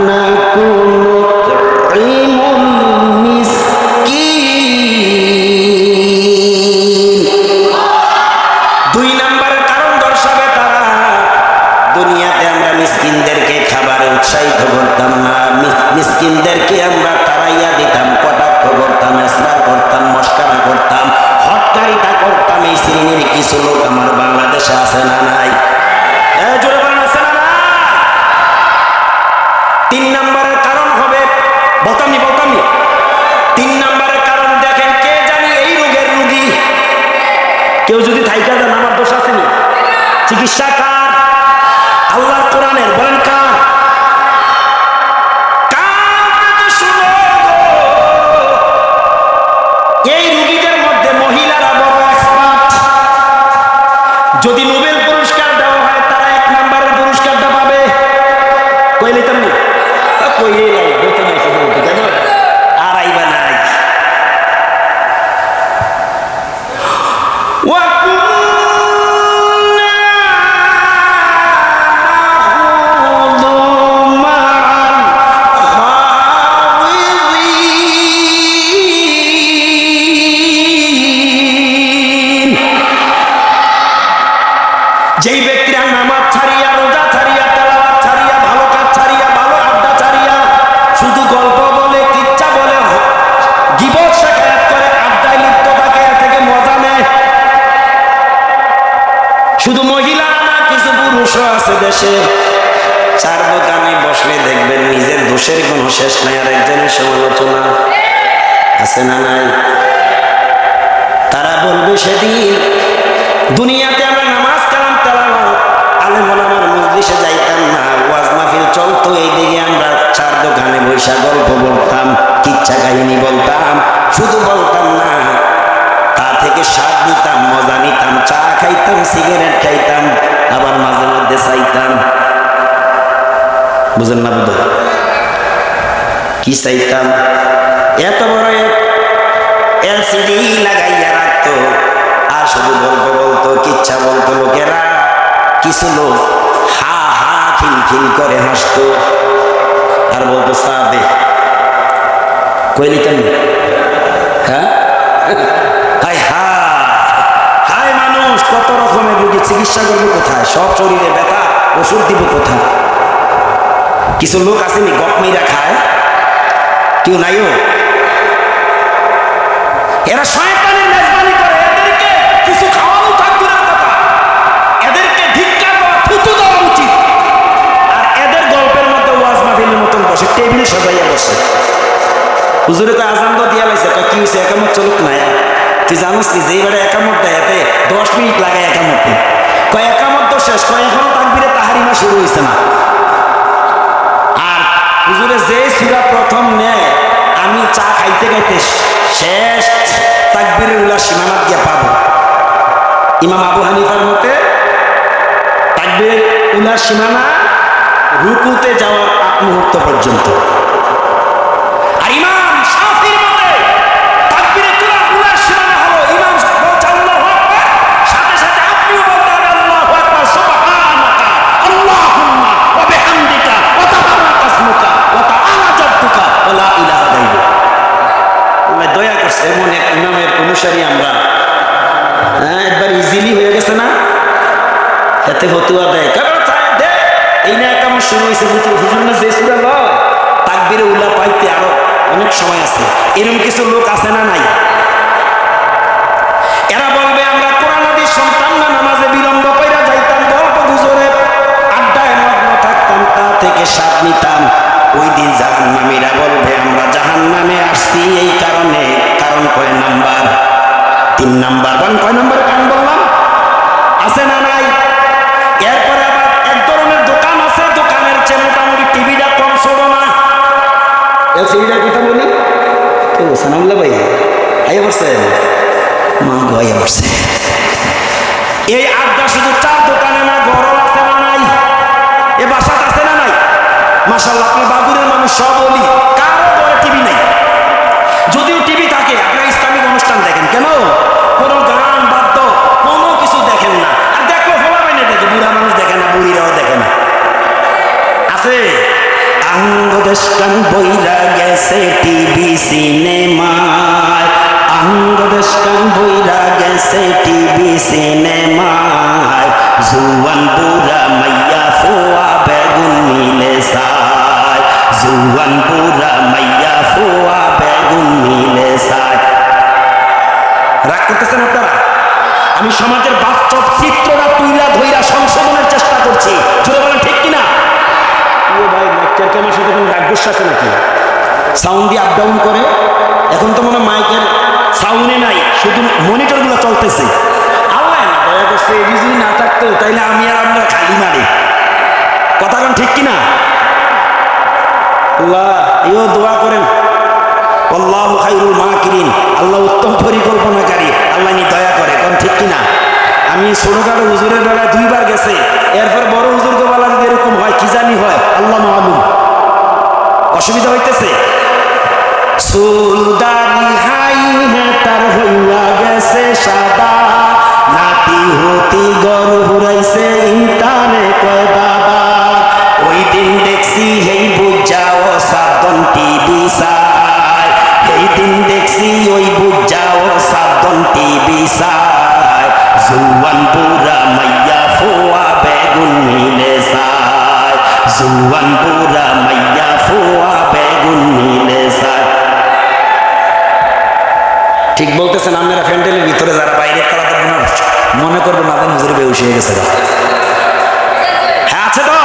নাকু নুতঈমুল মিসকিন। 2 নম্বরের কারণ দর্শাবে তারা দুনিয়া দুনিয়াতে আমরা মিসকিনদেরকে খাবারে উৎসাহিত করতাম না, মিসকিনদেরকে আমরা তাড়াইয়া দিতাম, কটাক্ষ করতাম, ইসরার করতাম, মস্কারা করতাম, হটকারিতা করতাম। এই শ্রেণীর কিছু লোক আমার বাংলাদেশে আছে না নাই? জোরে বলেন, আছে না নাই? 3 নম্বরের কারণ হবে, বলতামনি 3 নম্বরের কারণ দেখেন, কে জানি এই রোগের রোগী কেউ যদি থাইকা দেন, আমার দোষ আসেনি। চিকিৎসা কার? আল্লাহর কোরআনের। বলেন কার? এই রোগীদের মধ্যে মহিলারা বড় এক্সপার্ট। যদি নোবেল পুরস্কার দেওয়া হয়, তারা 1 নম্বরের পুরস্কারটা পাবে। কইলে তেমনি কইলে কেন আর আইবা নাই। যেই ব্যক্তিরা নামাজ ছাড়িয়া, রোজা ছাড়িয়া, তেলাওয়াত ছাড়িয়া, ভালো কাজ ছাড়িয়া, ভালো আড্ডা ছাড়িয়া, শুধু গল্প বলে, কিচ্ছা বলে, গীবত শেখায়াত করে, আড্ডায় লিপ্ত থাকে, এর থেকে মজা নেয়। শুধু মহিলা না, কিছু পুরুষও আছে দেশে। 4 দোকানে বসলে দেখবেন নিজের দোষের কোনো শেষ নাই, আর একজনের সমালোচনা। আছে না নাই? তারা বলবে সেদিন দুনিয়াতে আমরা নামাজ কালাম তেলাওয়াত, আলেম ওলামার মজলিসে যাইতাম না, ওয়াজ মাহফিল চলতো, এই দিকে আমরা 4 দোকানে বৈশা গল্প বলতাম, কিচ্ছা কাহিনী বলতাম। শুধু বলতাম না, তা থেকে স্বাদ নিতাম, মজা নিতাম, চা খাইতাম, সিগারেট খাইতাম, আবার মাঝে মধ্যে চাইতাম। বুঝেন না? বুঝল কি চাইতাম? এত বড় এলসিডি লাগাইয়া রাখতো, আর শুধু গল্প বলতো, কিচ্ছা বলতো। লোকেরা, কিছু লোক হা হা খিলখিল করে হাসতো আর বলতো চা দে। কইলি কেন? হ্যাঁ, হাই হাই, মানুষ কত রকমের রোগী, চিকিৎসা করবো কোথায়? সব শরীরে ব্যথা, ওষুধ দিব কোথায়? কিছু লোক আসেনি গপ মেয়েরা খায়, কেউ নাইও। এরা শয়তানের মেজবানি করে, এদেরকে কিছু খাওয়ানো থাকবে কথা, এদেরকে ধিক্কার দেওয়া, থুতু দেওয়া উচিত। আর এদের গল্পের মধ্যে ওয়াজ মাহফিলের মতন বসে, টেবিল সাজাইয়া বসে। হুজুরে তো আজান তো দিয়া লাইছে, কি হয়েছে? একামত চলুক না। তুই জানিস কি যে এবারে একামত দেয়, এতে 10 মিনিট লাগে একামত। কয় একামত তো শেষ, কয় এখনো তাকবীরে তাহরিমা শুরু হয়েছে না। আর হুজুরে যে সূরা প্রথম নেয়, আমি চা খাইতে খাইতে শেষ তাকবীরের উলা সীমানা দিয়ে পাবো। ইমাম আবু হানিফার মতে তাকবীরের উলা সীমানা রুকুতে যাওয়ার 8 মুহূর্ত পর্যন্ত। আর ইমাম শাফির মতে তাকবীরের উলা সীমানা হলো ইমাম বলছে আল্লাহু আকবার, সাথে সাথে আপনিও বলতে হবে আল্লাহু আকবার, সুবহানাকা আল্লাহুম্মা ওয়া বিহামদিকা ওয়া তাবারাকা ইসমুকা ওয়া তাআলা জাদ্দুকা ওয়া লা ইলাহা গায়রুক। দয়া করছে, এমন এক ইমামের অনুসারী আমরা। একবার ইজিলি হয়ে গেছে না, এতে ফতুয়া দেয়, এই না এক আমার শুরু হয়েছে। হুজুর না যে সূরা লয়, তাকবীরে উলা পাইতে আরো অনেক সময় আছে। এরকম কিছু লোক আছে না নাই? এরা বলবে আমরা কোরআন হাদিস শুনতাম না, নামাজে বিলম্ব কইরা যাইতাম, গল্প গুজরে আড্ডায় মগ্ন থাকতাম, তা থেকে স্বাদ নিতাম। ওই দিন জাহান্নামীরা বলবে আমরা জাহান্নামে আসছি এই কারণে। কারণ কয় নাম্বার? 3 নাম্বার। বলেন কয় নাম্বারের কারণ বললাম? আছে না নাই? এরপরে আবার এক ধরনের দোকান আছে, দোকানের চেয়ে মোটামুটি টিভিটা কম ছোট না। এলসিডিটার কথা বলি, কেউ সানাউল্লাহ ভাই আইয়া পড়ছে, মা গো আইয়া পড়ছে। এই আড্ডা শুধু 4 দোকানে না, ঘরও আছে না নাই? এ বাসাত আছে না নাই? মাশাআল্লাহ, আপনার বাগুরের মানুষ সব বলি, কারো ঘরে টিভি নাই। যদিও টিভি থাকে, আপনার ইসলামিক অনুষ্ঠান দেখেন কেন? কোনো গান বাদ্য কোনো কিছু দেখেন না। আর দেখো ফোলা বাইনে দেখে, বুড়া মানুষ দেখে না, বুড়িরাও দেখে না। আছে আঙ্গদেশকান বইরা গেছে টিভি সিনেমায়, আঙ্গদেশকান বইরা গেছে টিভি সিনেমায়, জুয়ান বুড়া মাইয়া ফোয়া বেগুন মিলে সাই, জুয়ান বুড়া মাইয়া ফোয়া বেগুন মিলে সাই। রাগ করতেছেন আপনারা? আমি সমাজের বাস্তব চিত্রটা তুইলা ধইরা সংশোধনের চেষ্টা করছি, জোরে বলেন ঠিক কিনা? ভাই লেকচার কি আমার সাথে কোনো রাগ গুসা আছে নাকি? সাউন্ড দিয়ে আপ ডাউন করে, এখন তো মনে মাইকের সাউন্ডে নাই, শুধু মনিটরগুলো চলতেছে। আল্লাহ না দয়া করছে, এই যদি না থাকতো তাইলে আমি আর আপনার খালি মারি। কথা কোন ঠিক কিনা? আল্লাহ ইও দোয়া করেন, আল্লাহু খায়রুল মাকিরিন, আল্লাহ উত্তম পরিকল্পনাকারী, আল্লাহ নি দয়া করে। কোন ঠিক কিনা? আমি ছোটখাটো হুজুরের বেলায় 2 বার গেছে, এরপর বড় হুজুরকে বলা যদি এরকম হয় কি জানি হয়, আল্লাহ মালুম। অসুবিধা হইতেছে? সুলদারি হাই হেতার হইয়া গেছে সাদা, নাতি হতি গর হুরাইছে ইন্টারে কয় বাবা, ওই দিন দেখছি হেই বুঝাও সাবন টিভি সাই, এই দিন দেখছি ওই বুঝাও সাবন টিভি সাই, জুয়ান বুড়া মাইয়া ফোয়া বেগুন মিলে সাই, জুয়ান বুড়া মাইয়া ফোয়া বেগুন মিলে সাই। ঠিক বলতেছেন আপনারা? ফ্যান্ডেলের ভিতরে যারা বাইরে তারা তো মনে করবে মাদান হুজুরে বেহুশ হয়ে গেছে। হ্যাঁ আছে তো?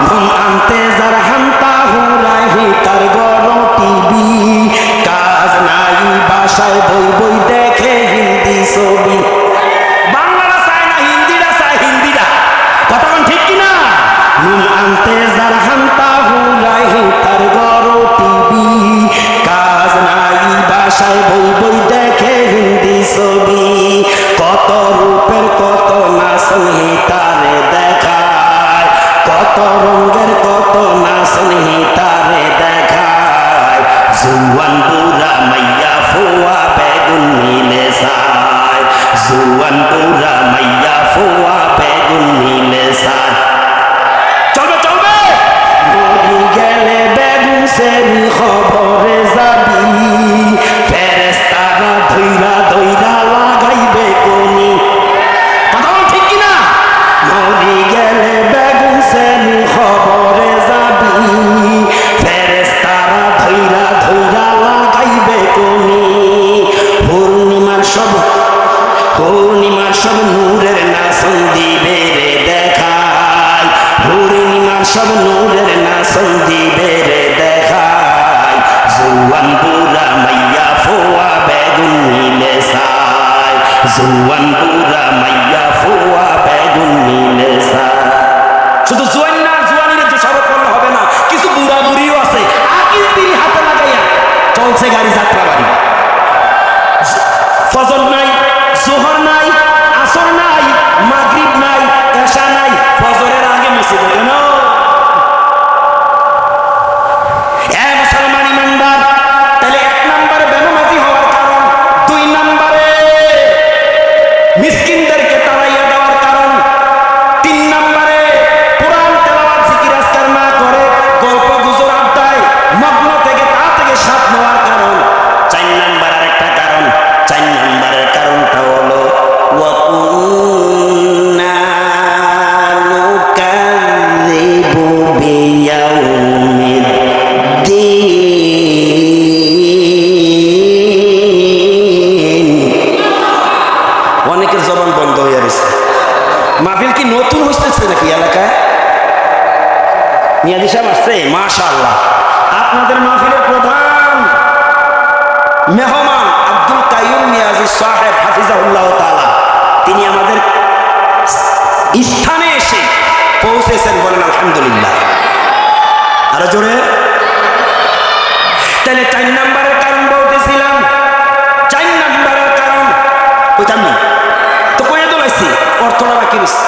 ঘুম আনতে যার হান্তা হুরাই তার গর টিভি, কাজ নাই বাসায় বই বই দেখে হিন্দি ছবি। বাংলাটা চায় না, হিন্দিটা চায়, হিন্দিটা। কথা বল ঠিক কিনা? ঘুম আনতে যার হান্তা হুরাই তার গর টিভি, কাজ নাই বাসায় বই বই দেখে হিন্দি ছবি, কত রূপের কত নাচন তারে দেখায়, কত রঙের কত নাচন তারে দেখায়, জুয়ান বুড়া মাইয়া ফোয়া বেগুন মিলে সাই, জুয়ান বুড়া মাইয়া ফোয়া বেগুন মিলে সাই। চলবে চলবে। মরি গেলে বেগুন সেরি খবরে যাবি, ফেরেশতারা ধইরা ধইরা লাগাইবে কোনি। কথা বল ঠিক কিনা? মরি গেলে বেগুন সেরি খবরে যাবি, ফেরেশতারা ধইরা ধইরা লাগাইবে কোনি। পূর্ণিমার সব নূরের নাচন দিবে রে দেখায়, পূর্ণিমার সব নূরের নাচন দিবে রে দেখায়, জুয়ান বুড়া মাইয়া ফোয়া বেগুন মিলে সাই, জুয়ান বুড়া মাইয়া ফোয়া বেগুন মিলে সাই। শুধু জুয়ান না, জুয়ানির দোষারোপ করলে হবে না, কিছু বুড়া বুড়িও আছে আকিল তিনি হাতে লাগাইয়া চলছে গাড়ি যাত্রা বাড়ি। ফজর নাই, জোহর নাই, আসর নাই, মাগরিব নাই, এশা নাই, ফজরের আগে মসজিদে কেন? মুসলমান ইমানদার, তাহলে 1 নম্বরে বেনামাজি হওয়ার কারণ, 2 নম্বরে মিসকিনদেরকে তাড়াইয়া দেওয়ার কারণ, 3 নম্বরে কোরআন তেলাওয়াত জিকির আজকার না করে গল্প গুজব আড্ডায় মগ্ন থেকে তা থেকে স্বাদ নেওয়ার কারণ, 4 নম্বর আরেকটা কারণ। 4 নম্বরের কারণটা হলো ওয়াকুন্না নুকাযিবু বিয়াউমিদ্দিন। অনেকের জবান বন্ধ হয়ে গেছে। মাহফিল কি নতুন হইতেছে নাকি এলাকায়? মিয়াজি সাহেব আসছে, মাশাআল্লাহ। আপনাদের মাহফিলের প্রধান মেহমান আব্দুল কাইয়ুম মিয়াজি সাহেব হাফিজাহুল্লাহ তাআলা, তিনি আমাদের স্থানে এসে পৌঁছেছেন, বলেন আলহামদুলিল্লাহ। আরো জোরে। তাহলে 4 নম্বরের কারণ বলতেছিলাম, 4 নম্বরের কারণ কইতাম না তো, কইয়া তো লাইছি, অর্থটা বাকি রইছে।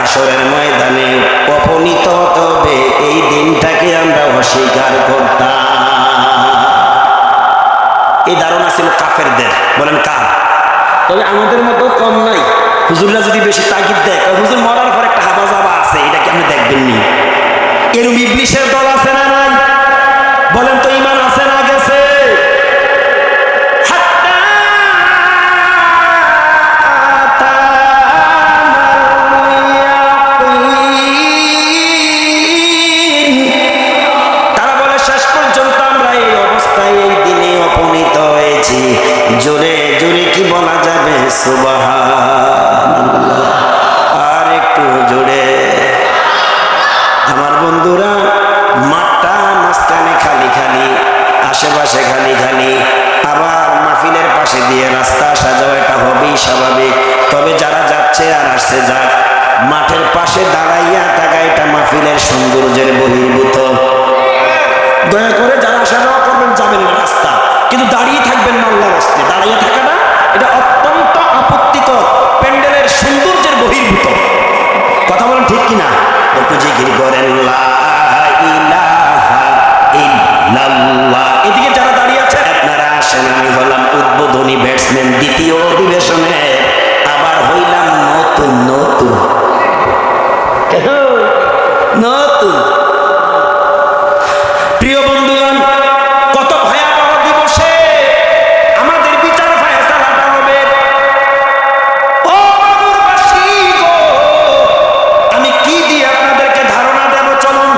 হাসরের ময়দানে অপনীত হবে, এই দিনটাকে আমরা অস্বীকার করতাম। এই ধারণা ছিল কাফেরদের, বলেন কার? তবে আমাদের মতো কম নাই। হুজুররা যদি বেশি তাগিদ দেয়, হুজুর মরার পর একটা হাবা জাবা আছে, এটা কি আপনি দেখবেন নি? এরকম ইবলিশের দল আছে না নাই? বলেন তো, ইমান আছে না গেছে? তারা বলে শেষ পর্যন্ত আমরা এই অবস্থায় এই দিনে উপনীত হয়েছি। জোরে জোরে কি বলা যাবে? সুবহানাল্লাহ। আর একটু জোরে। আমার বন্ধুরা, মাঠটা মাঝখানে খালি খালি, আশেপাশে খালি খালি, আবার মাহফিলের পাশে দিয়ে রাস্তা সাজাও, এটা হবেই স্বাভাবিক। তবে যারা যাচ্ছে আর আসছে যাক, মাঠের পাশে দাঁড়াইয়া থাকা এটা মাহফিলের সৌন্দর্যের বহির্ভূত। দয়া করে যারা আসা যাওয়া করবেন যাবেন না রাস্তা, কিন্তু দাঁড়িয়ে থাকবেন না আল্লাহর রাস্তায়। দাঁড়িয়ে থাকাটা এটা অত্যন্ত আপত্তিকর, প্যান্ডেলের সৌন্দর্যের বহির্ভূত। কথা বলেন ঠিক কিনা? একটু জিকির করেন লা ইলাহা ইল্লাল্লাহ। এদিকে যারা দাঁড়িয়ে আছে আপনারা আসেন, আমি হলাম উদ্বোধনী ব্যাটসম্যান দ্বিতীয় অধিবেশনে, আবার হইলাম নতুন নতুন নতুন। প্রিয় বন্ধুগণ, কত ভয়াবহ দিবসে আমাদের বিচার ফায়সালাটা হবে। ও বাবুরবাসী গো, আমি কি দিয়ে আপনাদেরকে ধারণা দেব? চলুন,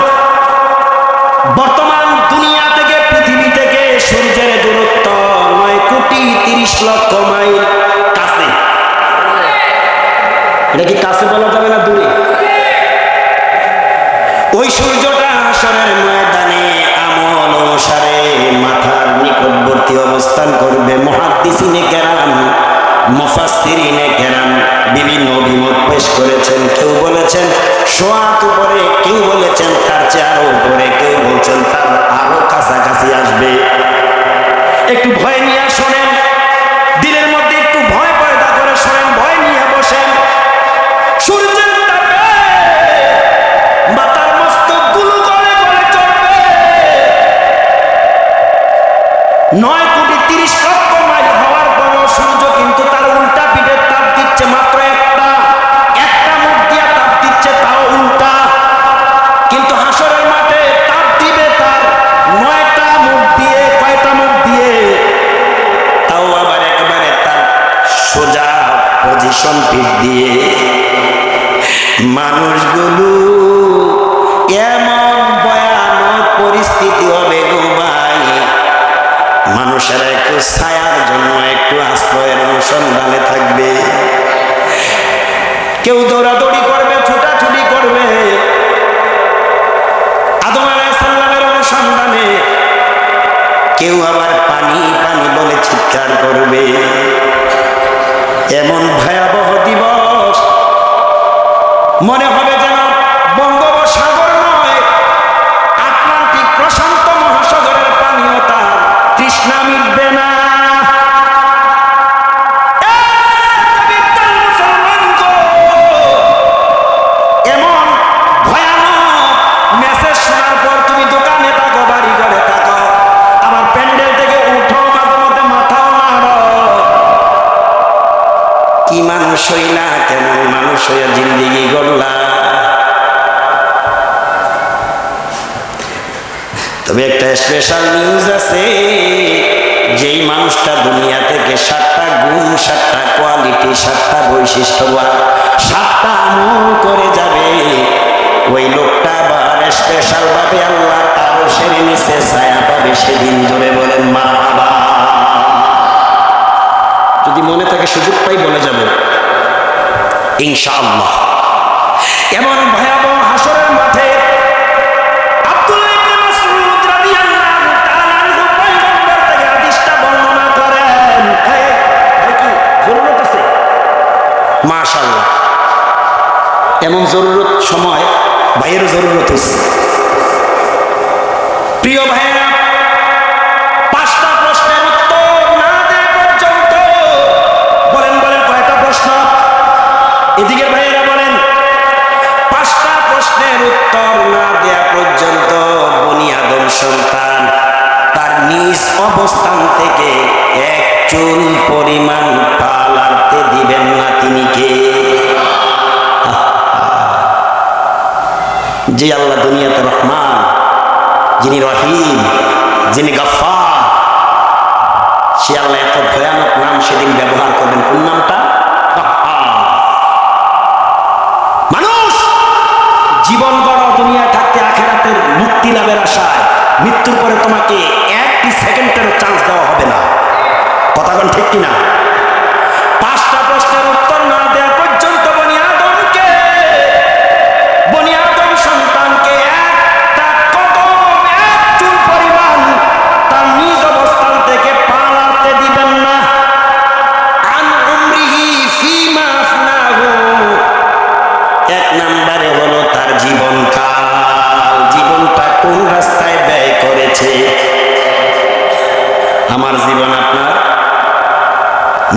বর্তমান দুনিয়া থেকে, পৃথিবী থেকে সূর্যের দূরত্ব 9,30,00,000 মাইল কাছে। এটা কি কাছে বলা যাবে না দূরে? ওই সূর্যটা হাশরের ময়দানে আমল অনুসারে মাথার নিকটবর্তী অবস্থান করবে। মুহাদ্দিসিনে কেরাম, মুফাসসিরিনে কেরাম বিভিন্ন অভিমত পেশ করেছেন। কেউ বলেছেন 100 হাত উপরে, কেউ বলেছেন তার চেয়ে আরো উপরে, কেউ বলছেন তার আরো কাছাকাছি আসবে। একটু ভয় নিয়ে শোনেন, দিলের মধ্যে একটু ভয় পয়দা করে শোনেন, ভয় নিয়ে বসেন। সূর্যের তাপে মাথার মস্তকগুলো গলে গলে চড়বে। 9,30,00,000 মাইল হওয়ার পরও সূর্য কিন্তু তার উল্টা পিঠে তাপ দিচ্ছে, মাত্র একটা মুখ দিয়ে তাপ দিচ্ছে, তাও উল্টা। কিন্তু হাশরের মাঠে তাপ দিবে তার 9টা মুখ দিয়ে। কয়টা মুখ দিয়ে? তাও আবার একেবারে তার সোজা পজিশন পিঠ দিয়ে। মানুষগুলো এমন ভয়ানক পরিস্থিতি হবে গো ভাই, মানুষেরা একটু ছায়ার জন্য, একটু আশ্রয়ের অনুসন্ধানে থাকবে। কেউ দৌড়াদৌড়ি করবে, ছুটাছুটি করবে আদম আলাইহিস সালামের অনুসন্ধানে, কেউ আবার পানি পানি বলে চিৎকার করবে। এমন ভয়াবহ দিবস, মনে হবে যেন বঙ্গোপসাগর নয়, আটলান্টিক প্রশান্ত মহাসাগরের পানিও তার তৃষ্ণা মিটবে না। এমন ভয়ানক মেসেজ শোনার পর তুমি দোকানে থাকো, বাড়ি ঘরে থাকো, আমার প্যান্ডেল থেকে উঠো, মাঝে মধ্যে মাথাও নাড়ো। কি মানুষ হইলা, কেমন মানুষ হইয়া জিন্দিগি গড়লা। তবে একটা স্পেশাল নিউজ আছে, যেই মানুষটা দুনিয়া থেকে 7টা গুণ, 7টা কোয়ালিটি, 7টা বৈশিষ্ট্য, 7টা আমল করে যাবে, ওই লোকটা আবার স্পেশাল ভাবে আল্লাহর আরশের নিচে ছায়া পাবে সেদিন। জোরে বলেন মারহাবা। যদি মনে থাকে সুযোগ পাই বলে যাব ইনশাআল্লাহ। এমন ভয়াবহ হাশরের মাঠে আব্দুল্লাহ ইবনে মাসউদ রাদিয়াল্লাহু তাআলা আনহু পয়গম্বর থেকে হাদিসটা বর্ণনা করেন। ভাই কি জরুরত আছে? মাশাআল্লাহ, এমন জরুরত সময় ভাইয়ের জরুরত হয়েছে। প্রিয় ভাইয়েরা, 5টা প্রশ্নের উত্তর না দেওয়া পর্যন্ত, বলেন কয়টা প্রশ্ন? এদিকে ভাইয়েরা বলেন, 5টা প্রশ্নের উত্তর না দেওয়া পর্যন্ত বনি আদম সন্তান তার নিজ অবস্থান থেকে 1 চুল পরিমাণ পাল আর যে আল্লাহ দুনিয়াতে রহমান, যিনি রহিম, যিনি গফফার, সে আল্লাহ এত ভয়ানক নাম সেদিন ব্যবহার করবেন। কোন নামটা? মানুষ জীবন গড় দুনিয়ায় থাকতে আখিরাতের মুক্তি লাভের আশায়, মৃত্যুর পরে তোমাকে একটি সেকেন্ডের চান্স দেওয়া হবে না। কথা কোন ঠিক কিনা? 5টা প্রশ্নের উত্তর না দেওয়া পর্যন্ত বনি আদম সন্তানকে একটা কদম, এক চুল পরিমাণ তার নিজ অবস্থান থেকে পা নাড়তে দিবেন না। আন উমরিহি ফীমা আফনাহু, 1 নম্বরে হলো তার জীবনকাল, জীবনটা কোন রাস্তায় ব্যয় করেছে। আমার জীবন আপনার,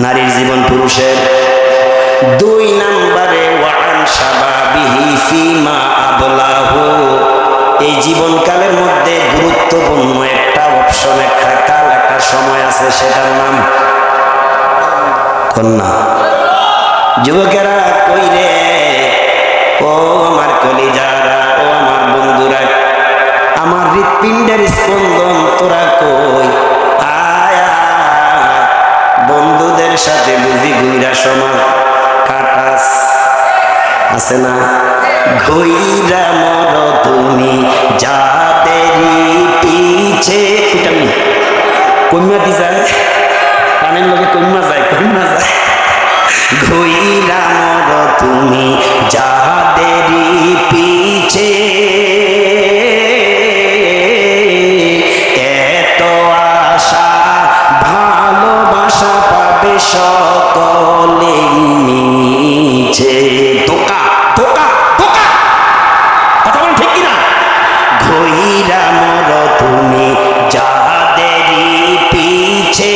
নারীর জীবন পুরুষের। 2 নম্বরে ওয়ান শাবাবিহি ফীমা আবলাহু, এই জীবনকালের মধ্যে গুরুত্বপূর্ণ একটা অপশন, একটা কাল, একটা সময় আছে, সেটার নাম কন্যা। যুবকেরা কই রে? ও আমার কলিজারা, ও আমার বন্ধুরা, আমার হৃৎপিণ্ডের স্পন্দন, তোরা কই? আয়া বন্ধুদের সাথে বুঝি ঘুইরা সময় কাটাস, আছে না? ঘুইরা মর তুমি যাদেরই পিছে, কইমা দি যায়, কানের লোকে কইমা যায়, কইমা যায়। ঘুইরা মর তুমি যাদেরই পিছে, এত আশা ভালোবাসা পাবে সকলে নিচে। ধোকা ধোকা ধোকা, কথা বল ঠিক কিনা? ঘুইরা মর তুমি যাদেরই পিছে,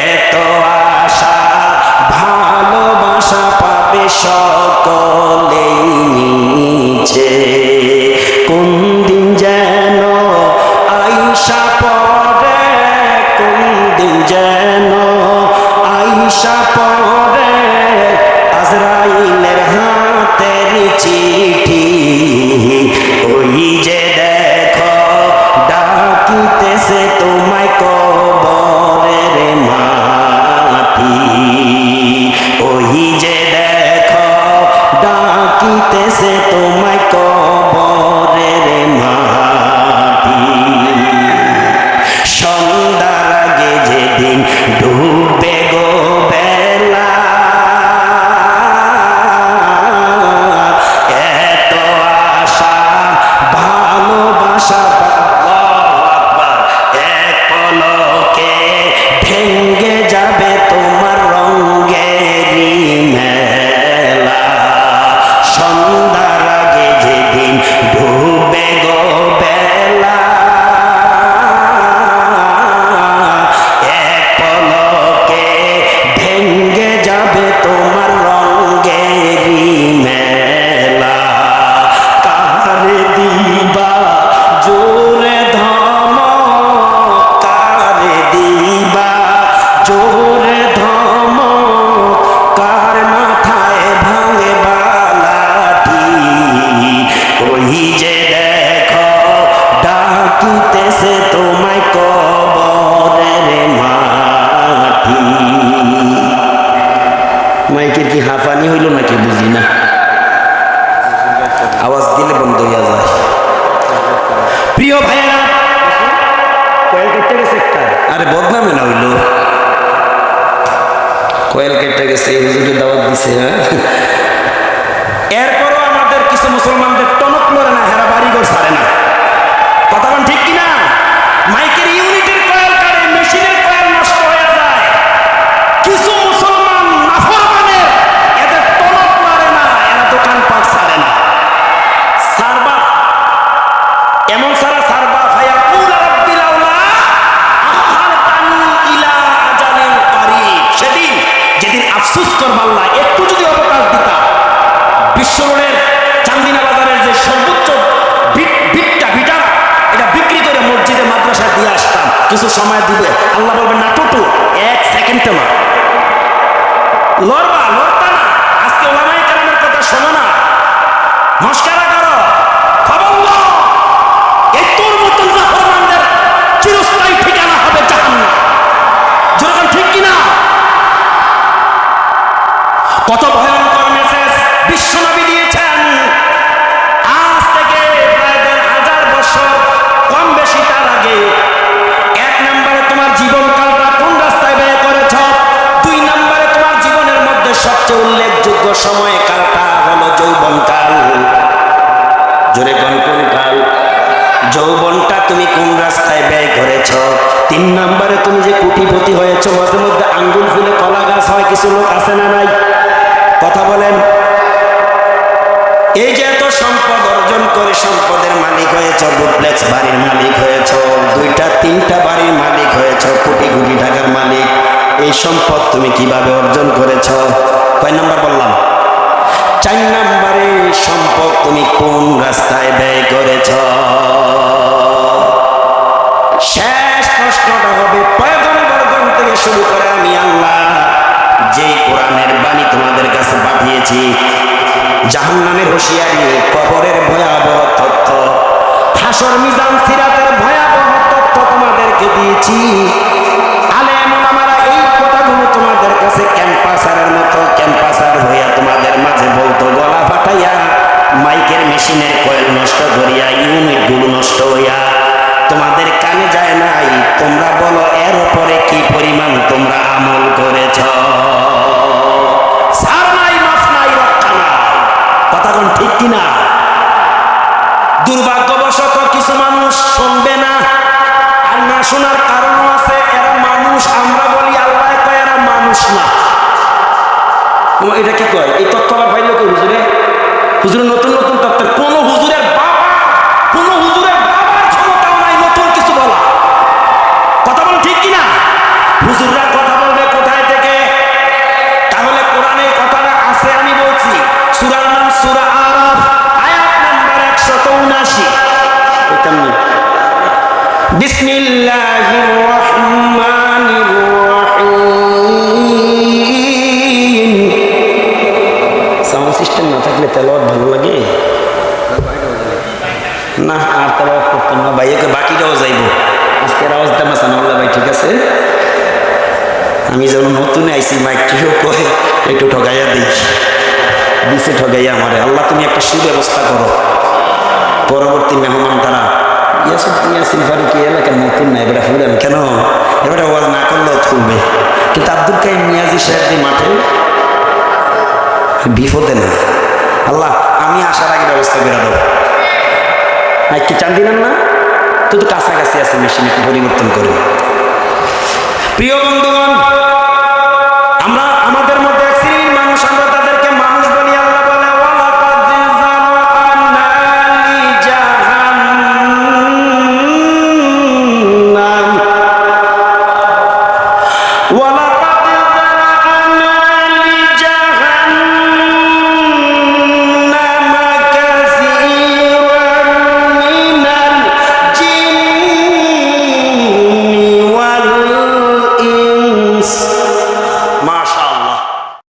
এত আশা ভালোবাসা পাবে সকলে নিচে। কোন দিন যেন আইসা পড়ে, কোন দিন যেন আইসা পড়ে আজরাইলের হাতের চিঠি, ওই যে দেখো ডাকিতেছে তোমায় কবরের মাটি, ওই যে দেখো ডাকিতেছে তোমায় কবরের মাটি। সন্ধ্যার আগে যেদিন ডুবে গো বেলা, এত আশা ভালোবাসা এক পলকে ভেঙ্গে যাবে তোমার রঙেরই মেলা। সন্ধ্যার আগে যেদিন ডুবে গো বেলা, এক পলকে ভেঙ্গে যাবে তোমার রঙেরই মেলা। কারে দিবা জোরে ধমক, কারে দিবা জোরে ধমক, কার মাথায় ভাঙে বালাটি, ওই যে দেখো ডাকিতেছে তোমায় কবরের মাটি। মাইকের কি হাঁফানি হইল নাকি বুঝি না, আওয়াজ দিলে বন্ধ হইয়া যায়। প্রিয় ভাইয়েরা, কয়েল কেটে গেছে একটা, আরে বদনামে না হইল, কয়েল কেটে গেছে, হুজুরে দাওয়াত দিছে। হ্যাঁ, এরপরও আমাদের কিছু মুসলমানদের টনক লড়ে না, হেরা বাড়িঘর ছাড়ে না। কথা বল ঠিক কিনা? মাইকের ইউনিটের কয়েল কাটে, মেশিনের কয়েল নষ্ট হয়ে যায়। কিছু মুসলমান নাফরমানের এদের টনক লড়ে না, এরা দোকানপাট ছাড়ে না। সারবা এমন সারা সারবা ফায়াকুল রাব্বিল আউলা আখরতানি ইলা আজালিন করিব, সেদিন যেদিন আফসোস করবা আল্লাহ একটু যদি অবকাশ দিতা, বিশ্ব রোডের চান্দিনা বাজারের যে সর্বোচ্চ ভিটা এটা বিক্রি করে মসজিদে মাদ্রাসায় দিয়ে আসতাম, কিছু সময় দিবে, আল্লাহ বলবেন না টুটু, 1 সেকেন্ড না লড়বা, লড়তা না। আজকে ওলামায়ে কেরামের কত ভয়ঙ্কর মেসেজ বিশ্বনবী দিয়েছেন। আজ থেকে প্রায় ১,৫০০ বছর কম বেশি তার আগে। এক নম্বরে তোমার জীবনকালটা কোন রাস্তায় ব্যয় করেছ। ২ নম্বরে তোমার জীবনের মধ্যে সবচেয়ে উল্লেখযোগ্য সময়কালটা হলো যৌবনকাল। জোরে কোন কোন কাল? যৌবনটা তুমি কোন রাস্তায় ব্যয় করেছ। ৩ নম্বরে তুমি যে কোটিপতি হয়েছ, মাঝে মধ্যে আঙ্গুল ফুলে কলা গাছ হয়, কিছু লোক আছে না নাই? কথা বলেন। এই যে এত সম্পদ অর্জন করে সম্পদের মালিক হয়েছ, ডুপ্লেক্স বাড়ির মালিক হয়েছ, ২টা ৩টা বাড়ির মালিক হয়েছ, কোটি কোটি টাকার মালিক, এই সম্পদ তুমি কিভাবে অর্জন করেছ? কয় নাম্বার বললাম? ৪ নম্বরে সম্পদ তুমি কোন রাস্তায় ব্যয় করেছ। শেষ প্রশ্নটা হবে পয়গম্বরগণ থেকে শুরু করে আমি আল্লাহ যেই কোরআনের বাণী তোমাদের কাছে পাঠিয়েছি, জাহান্নামের হুঁশিয়ারি, কবরের ভয়াবহ তথ্য, হাসর মিজান সিরাতের ভয়াবহ তথ্য তোমাদেরকে দিয়েছি। আলেম ওলামারা এই কথাগুলো তোমাদের কাছে ক্যাম্পাসারের মতো ক্যাম্পাসার হইয়া তোমাদের মাঝে বলতো, গলা ফাটাইয়া, মাইকের মেশিনের কয়েল নষ্ট করিয়া, ইউনিটগুলো নষ্ট হইয়া তোমাদের কানে যায় নাই। তোমরা বলো এর উপরে কি পরিমাণ তোমরা আমল করেছ। সার নাই, মাফ নাই, রক্ষা নাই। কথা কোন ঠিক কিনা? দুর্ভাগ্যবশত কিছু মানুষ শুনবে না, আর না শোনার কারণও আছে। এরা মানুষ, আমরা বলি আল্লাহ কয় এরা মানুষ না। এটা কি কয়? এই তথ্য আবার পাইল কি হুজুরে? হুজুরের নতুন নতুন তথ্য। কোন হুজুরের বাবা, কোন হুজুরের বাবার ক্ষমতাও নাই নতুন কিছু বলা। কথা বল ঠিক কিনা? হুজুররা কথা বলবে কোথায় থেকে? তাহলে কোরআনে কথাটা আছে, আমি বলছি। সূরার নাম সূরা আরাফ, আয়াত নাম্বার ১৭৯। কেমনি? বিসমিল্লাহির রহমানির রহিম। সাউন্ড সিস্টেম না থাকলে তেলাওয়াত ভালো লাগে না? আর তেলাওয়াত করতাম না ভাই, বাকিটাও যাইব। আজকের আওয়াজ দেন সানাউল্লাহ ভাই, ঠিক আছে? আমি যখন নতুন আইসি মাইকটিও কয়ে একটু ঠগাইয়া দিই, দিছে ঠগাইয়া আমারে। আল্লাহ তুমি একটা সুব্যবস্থা করো। পরবর্তী মেহমান তারা ইয়াসিন ফারুকি এলাকার নতুন না, এবারে ফুলেন কেন? এবারে আওয়াজ না করলেও চলবে, কিন্তু আব্দুল কাইম মিয়াজি সাহেব মাঠে বিপদে না। আল্লাহ আমি আসার আগে ব্যবস্থা করে দেবো। কি চান দিলেন না? তো কাছাকাছি আছে, মেশিন একটু পরিবর্তন করে। প্রিয় বন্ধুগণ,